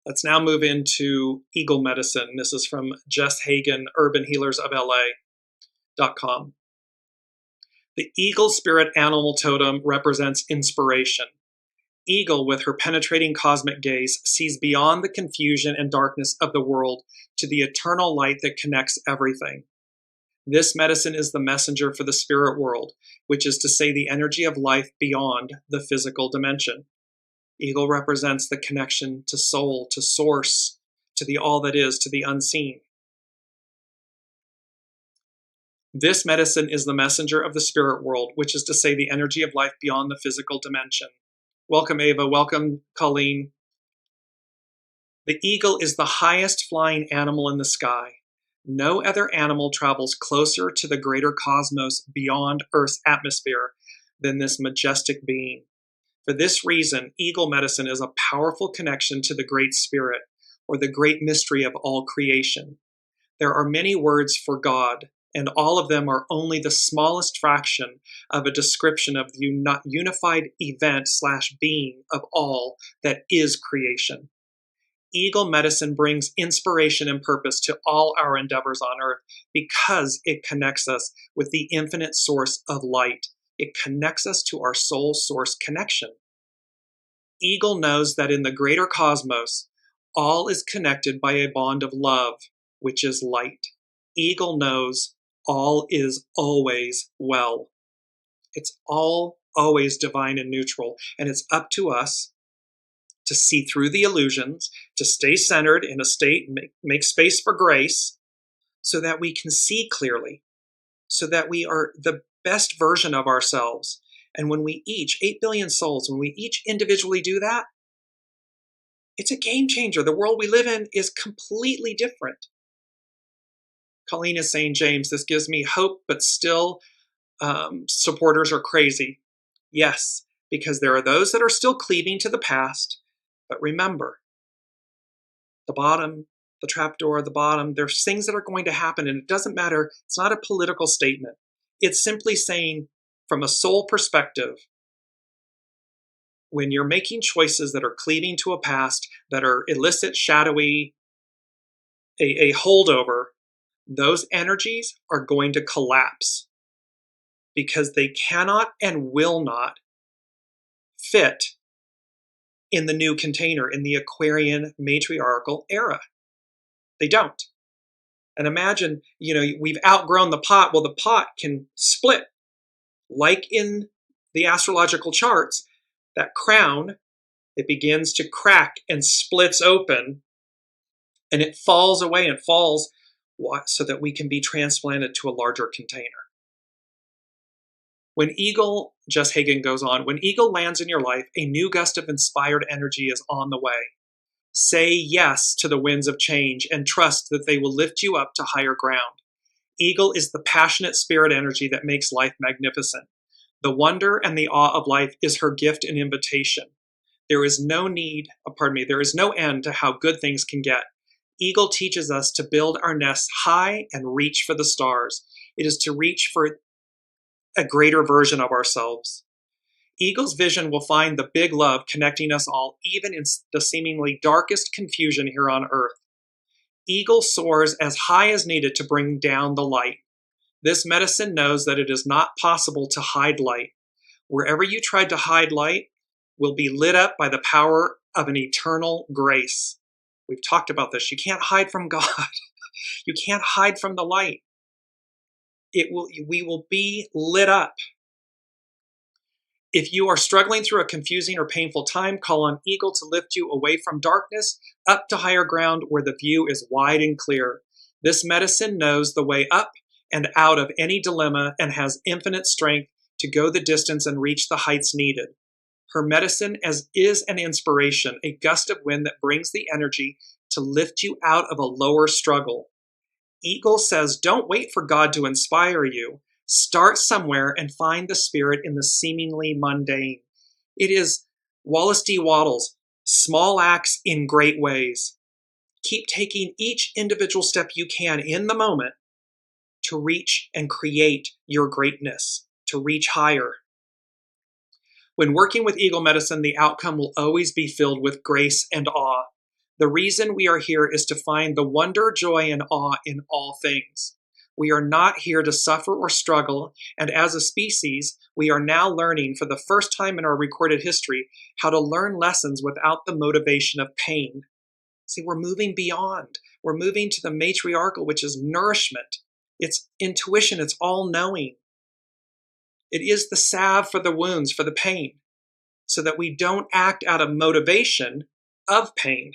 Let's now move into Eagle Medicine. This is from Jess Hagen, urbanhealersofla.com. The eagle spirit animal totem represents inspiration. Eagle, with her penetrating cosmic gaze, sees beyond the confusion and darkness of the world to the eternal light that connects everything. This medicine is the messenger for the spirit world, which is to say the energy of life beyond the physical dimension. Eagle represents the connection to soul, to source, to the all that is, to the unseen. This medicine is the messenger of the spirit world, which is to say the energy of life beyond the physical dimension. Welcome, Ava. Welcome, Colleen. The eagle is the highest flying animal in the sky. No other animal travels closer to the greater cosmos beyond Earth's atmosphere than this majestic being. For this reason, eagle medicine is a powerful connection to the Great Spirit, or the great mystery of all creation. There are many words for God, and all of them are only the smallest fraction of a description of the unified event/being of all that is creation. Eagle medicine brings inspiration and purpose to all our endeavors on earth because it connects us with the infinite source of light. It connects us to our soul source connection. Eagle knows that in the greater cosmos, all is connected by a bond of love, which is light. Eagle knows all is always well. It's all always divine and neutral, and it's up to us to see through the illusions, to stay centered in a state, make space for grace, so that we can see clearly, so that we are the best version of ourselves. And when we each, 8 billion souls, when we each individually do that, It's a game changer. The world we live in is completely different. Colleen is saying, James, this gives me hope, but still supporters are crazy. Yes, because there are those that are still cleaving to the past. But remember, the bottom, the trapdoor, the bottom, there's things that are going to happen, and it doesn't matter. It's not a political statement. It's simply saying, from a soul perspective, when you're making choices that are cleaving to a past, that are illicit, shadowy, a holdover, those energies are going to collapse because they cannot and will not fit in the new container, in the Aquarian matriarchal era. They don't. And imagine, we've outgrown the pot. Well, the pot can split. Like in the astrological charts, that crown, it begins to crack and splits open, and it falls away and falls so that we can be transplanted to a larger container. When Eagle, Jess Hagen goes on, when Eagle lands in your life, a new gust of inspired energy is on the way. Say yes to the winds of change and trust that they will lift you up to higher ground. Eagle is the passionate spirit energy that makes life magnificent. The wonder and the awe of life is her gift and invitation. There is no end to how good things can get. Eagle teaches us to build our nests high and reach for the stars. It is to reach for a greater version of ourselves. Eagle's vision will find the big love connecting us all, even in the seemingly darkest confusion here on Earth. Eagle soars as high as needed to bring down the light. This medicine knows that it is not possible to hide light. Wherever you tried to hide light will be lit up by the power of an eternal grace. We've talked about this. You can't hide from God. You can't hide from the light. We will be lit up. If you are struggling through a confusing or painful time, call on Eagle to lift you away from darkness, up to higher ground where the view is wide and clear. This medicine knows the way up and out of any dilemma and has infinite strength to go the distance and reach the heights needed. Her medicine is an inspiration, a gust of wind that brings the energy to lift you out of a lower struggle. Eagle says, don't wait for God to inspire you. Start somewhere and find the spirit in the seemingly mundane. It is Wallace D. Wattles, small acts in great ways. Keep taking each individual step you can in the moment to reach and create your greatness, to reach higher. When working with Eagle Medicine, the outcome will always be filled with grace and awe. The reason we are here is to find the wonder, joy, and awe in all things. We are not here to suffer or struggle, and as a species, we are now learning for the first time in our recorded history how to learn lessons without the motivation of pain. See, we're moving beyond. We're moving to the matriarchal, which is nourishment. It's intuition. It's all-knowing. It is the salve for the wounds, for the pain, so that we don't act out of motivation of pain.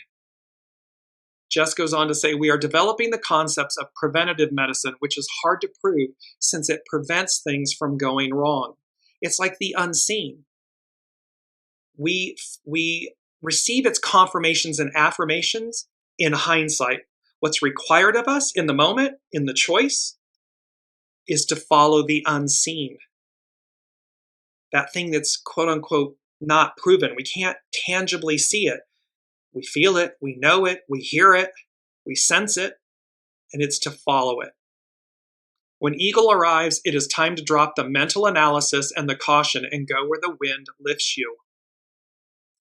Jess goes on to say, we are developing the concepts of preventative medicine, which is hard to prove since it prevents things from going wrong. It's like the unseen. We receive its confirmations and affirmations in hindsight. What's required of us in the moment, in the choice, is to follow the unseen. That thing that's quote unquote not proven. We can't tangibly see it. We feel it, we know it, we hear it, we sense it, and it's to follow it. When Eagle arrives, it is time to drop the mental analysis and the caution and go where the wind lifts you.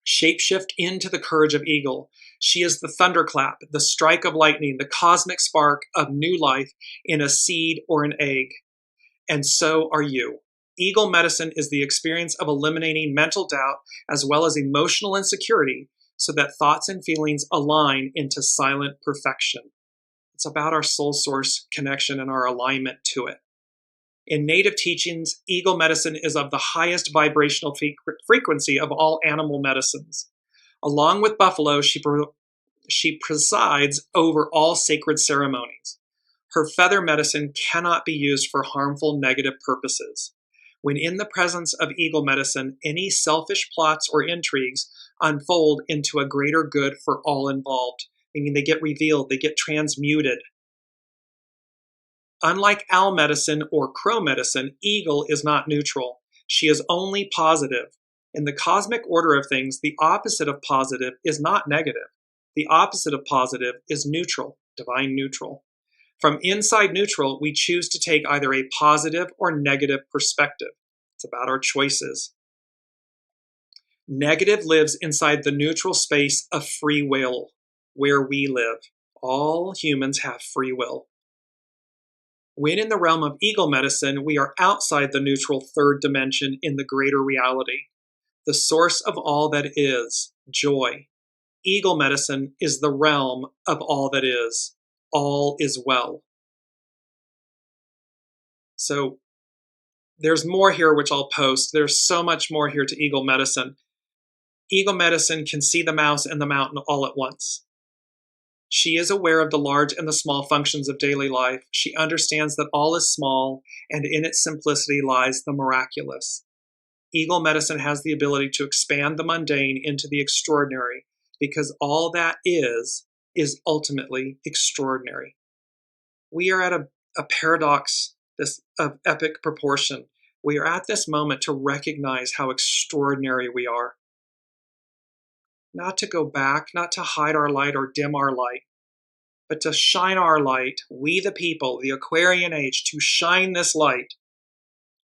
Shapeshift into the courage of Eagle. She is the thunderclap, the strike of lightning, the cosmic spark of new life in a seed or an egg. And so are you. Eagle Medicine is the experience of eliminating mental doubt as well as emotional insecurity, so that thoughts and feelings align into silent perfection. It's about our soul source connection and our alignment to it. In native teachings, Eagle Medicine is of the highest vibrational frequency of all animal medicines. Along with Buffalo, she presides over all sacred ceremonies. Her feather medicine cannot be used for harmful negative purposes. When in the presence of Eagle Medicine, any selfish plots or intrigues unfold into a greater good for all involved, meaning they get revealed, they get transmuted. Unlike owl medicine or crow medicine, eagle is not neutral. She is only positive. In the cosmic order of things, the opposite of positive is not negative. The opposite of positive is neutral, divine neutral. From inside neutral, we choose to take either a positive or negative perspective. It's about our choices. Negative lives inside the neutral space of free will, where we live. All humans have free will. When in the realm of eagle medicine, we are outside the neutral third dimension in the greater reality, the source of all that is, joy. Eagle medicine is the realm of all that is. All is well. So there's more here which I'll post. There's so much more here to eagle medicine. Eagle medicine can see the mouse and the mountain all at once. She is aware of the large and the small functions of daily life. She understands that all is small, and in its simplicity lies the miraculous. Eagle medicine has the ability to expand the mundane into the extraordinary, because all that is ultimately extraordinary. We are at a paradox of epic proportion. We are at this moment to recognize how extraordinary we are. Not to go back, not to hide our light or dim our light, but to shine our light, we the people, the Aquarian age, to shine this light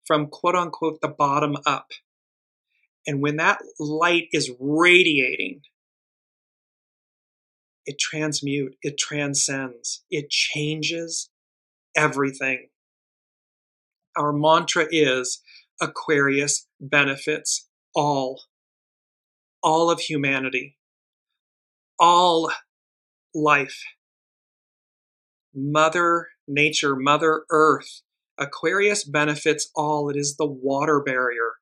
from quote-unquote the bottom up. And when that light is radiating, it transmutes, it transcends, it changes everything. Our mantra is Aquarius benefits all of humanity, all life. Mother Nature, Mother Earth. Aquarius benefits all. It is the water barrier.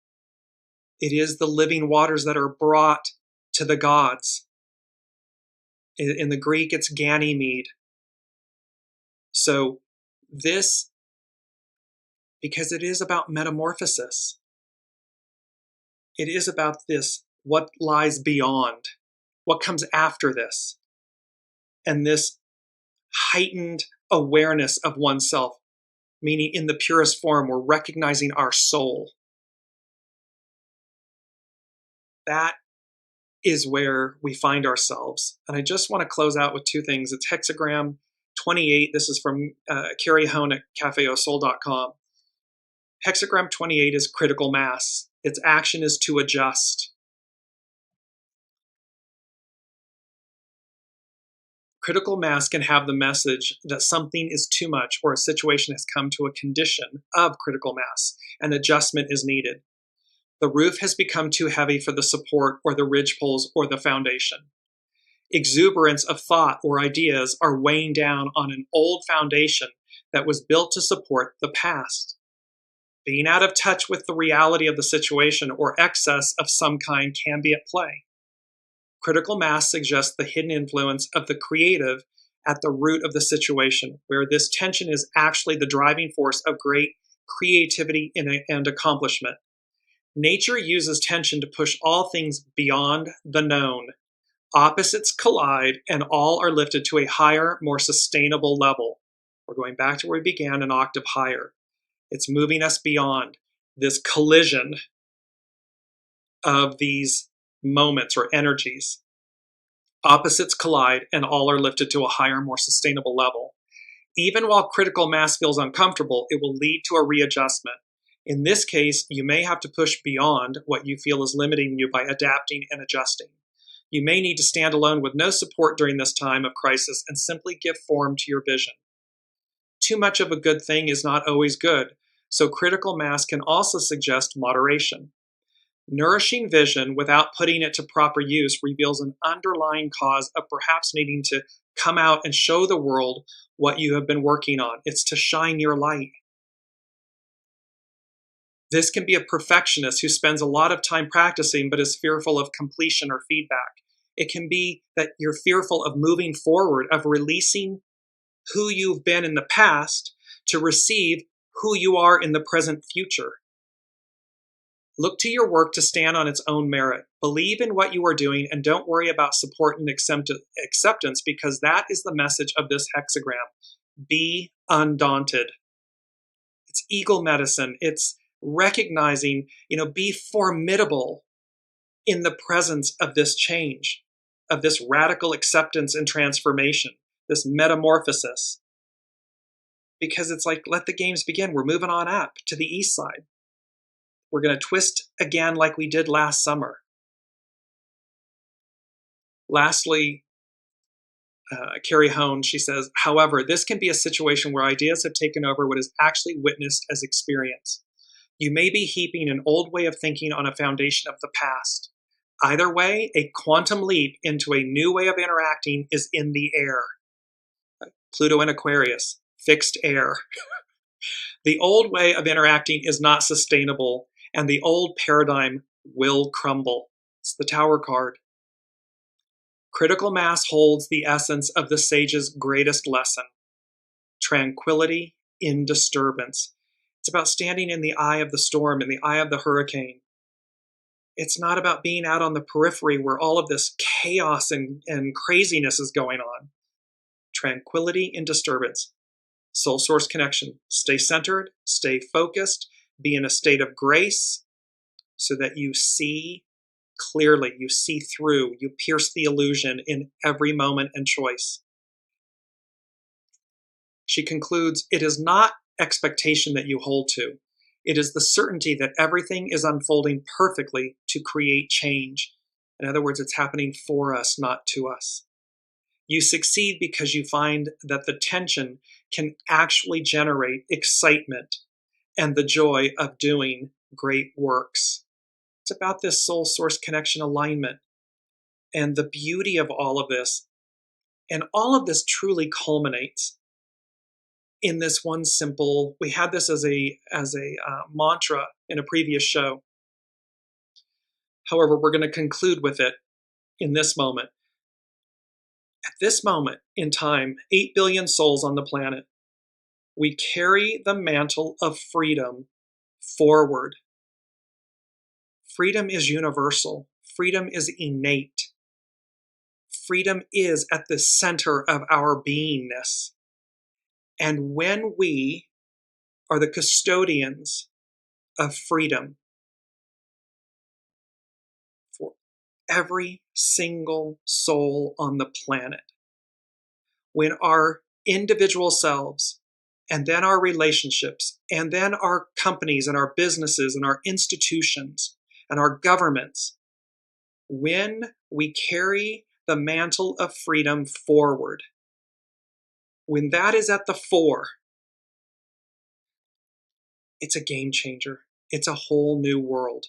It is the living waters that are brought to the gods. In the Greek, it's Ganymede. So this, because it is about metamorphosis. It is about this, what lies beyond, what comes after this. And this heightened awareness of oneself, meaning in the purest form, we're recognizing our soul. That is where we find ourselves. And I just want to close out with two things. It's hexagram 28. This is from Carrie Hone at cafeosol.com. Hexagram 28 is critical mass. Its action is to adjust. Critical mass can have the message that something is too much or a situation has come to a condition of critical mass and adjustment is needed. The roof has become too heavy for the support or the ridgepoles or the foundation. Exuberance of thought or ideas are weighing down on an old foundation that was built to support the past. Being out of touch with the reality of the situation or excess of some kind can be at play. Critical mass suggests the hidden influence of the creative at the root of the situation, where this tension is actually the driving force of great creativity and accomplishment. Nature uses tension to push all things beyond the known. Opposites collide and all are lifted to a higher, more sustainable level. We're going back to where we began, an octave higher. It's moving us beyond this collision of these moments or energies. Opposites collide and all are lifted to a higher, more sustainable level. Even while critical mass feels uncomfortable, it will lead to a readjustment. In this case, you may have to push beyond what you feel is limiting you by adapting and adjusting. You may need to stand alone with no support during this time of crisis and simply give form to your vision. Too much of a good thing is not always good, so critical mass can also suggest moderation. Nourishing vision without putting it to proper use reveals an underlying cause of perhaps needing to come out and show the world what you have been working on. It's to shine your light. This can be a perfectionist who spends a lot of time practicing but is fearful of completion or feedback. It can be that you're fearful of moving forward, of releasing who you've been in the past to receive who you are in the present future. Look to your work to stand on its own merit. Believe in what you are doing and don't worry about support and acceptance, because that is the message of this hexagram. Be undaunted. It's eagle medicine. It's recognizing, be formidable in the presence of this change, of this radical acceptance and transformation, this metamorphosis. Because it's like, let the games begin. We're moving on up to the east side. We're going to twist again like we did last summer. Lastly, Carrie Hone, she says, however, this can be a situation where ideas have taken over what is actually witnessed as experience. You may be heaping an old way of thinking on a foundation of the past. Either way, a quantum leap into a new way of interacting is in the air. Pluto in Aquarius, fixed air. The old way of interacting is not sustainable, and the old paradigm will crumble. It's the Tower card. Critical mass holds the essence of the sage's greatest lesson: tranquility in disturbance. It's about standing in the eye of the storm, in the eye of the hurricane. It's not about being out on the periphery where all of this chaos and craziness is going on. Tranquility in disturbance. Soul source connection. Stay centered, stay focused, be in a state of grace so that you see clearly, you see through, you pierce the illusion in every moment and choice. She concludes, it is not expectation that you hold to. It is the certainty that everything is unfolding perfectly to create change. In other words, it's happening for us, not to us. You succeed because you find that the tension can actually generate excitement and the joy of doing great works. It's about this soul source connection alignment and the beauty of all of this. And all of this truly culminates in this one simple, we had this as a mantra in a previous show. However, we're going to conclude with it in this moment. At this moment in time, 8 billion souls on the planet, we carry the mantle of freedom forward. Freedom is universal. Freedom is innate. Freedom is at the center of our beingness. And when we are the custodians of freedom for every single soul on the planet, when our individual selves and then our relationships and then our companies and our businesses and our institutions and our governments, when we carry the mantle of freedom forward, when that is at the fore, it's a game changer. It's a whole new world.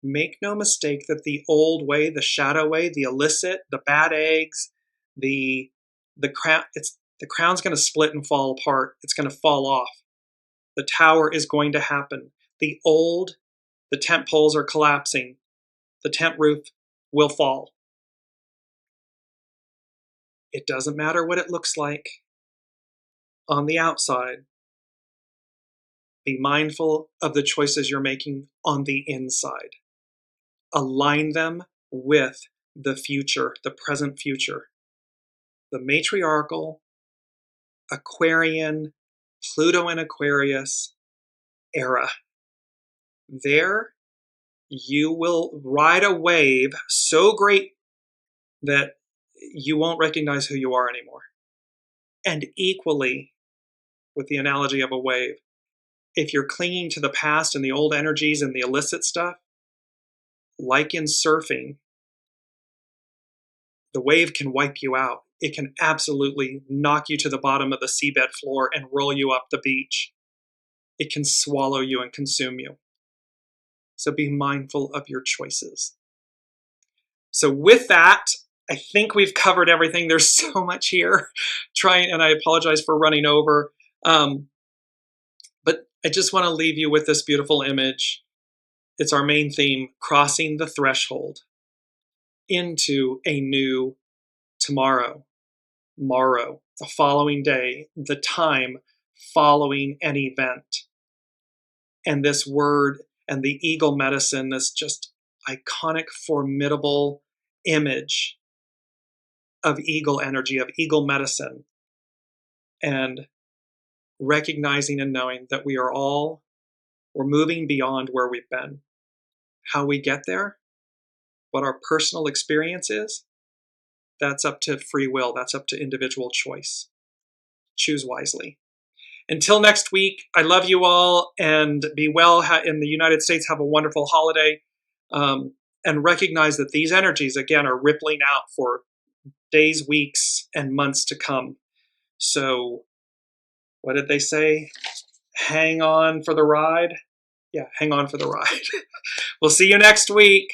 Make no mistake that the old way, the shadow way, the illicit, the bad eggs, the crown's going to split and fall apart. It's going to fall off. The tower is going to happen. The tent poles are collapsing. The tent roof will fall. It doesn't matter what it looks like on the outside. Be mindful of the choices you're making on the inside. Align them with the future, the present future. The matriarchal, Aquarian, Pluto in Aquarius era. There, you will ride a wave so great that you won't recognize who you are anymore. And equally, with the analogy of a wave, if you're clinging to the past and the old energies and the illicit stuff, like in surfing, the wave can wipe you out. It can absolutely knock you to the bottom of the seabed floor and roll you up the beach. It can swallow you and consume you. So be mindful of your choices. So with that, I think we've covered everything. There's so much here. And I apologize for running over. But I just want to leave you with this beautiful image. It's our main theme, crossing the threshold into a new tomorrow, the following day, the time following an event. and this word and the eagle medicine, this just iconic, formidable image of eagle energy, of eagle medicine, and recognizing and knowing that we're moving beyond where we've been. How we get there, what our personal experience is, that's up to free will. That's up to individual choice. Choose wisely. Until next week, I love you all, and be well. In the United States, have a wonderful holiday, and recognize that these energies, again, are rippling out for days, weeks, and months to come. So what did they say? Hang on for the ride. Yeah, hang on for the ride. We'll see you next week.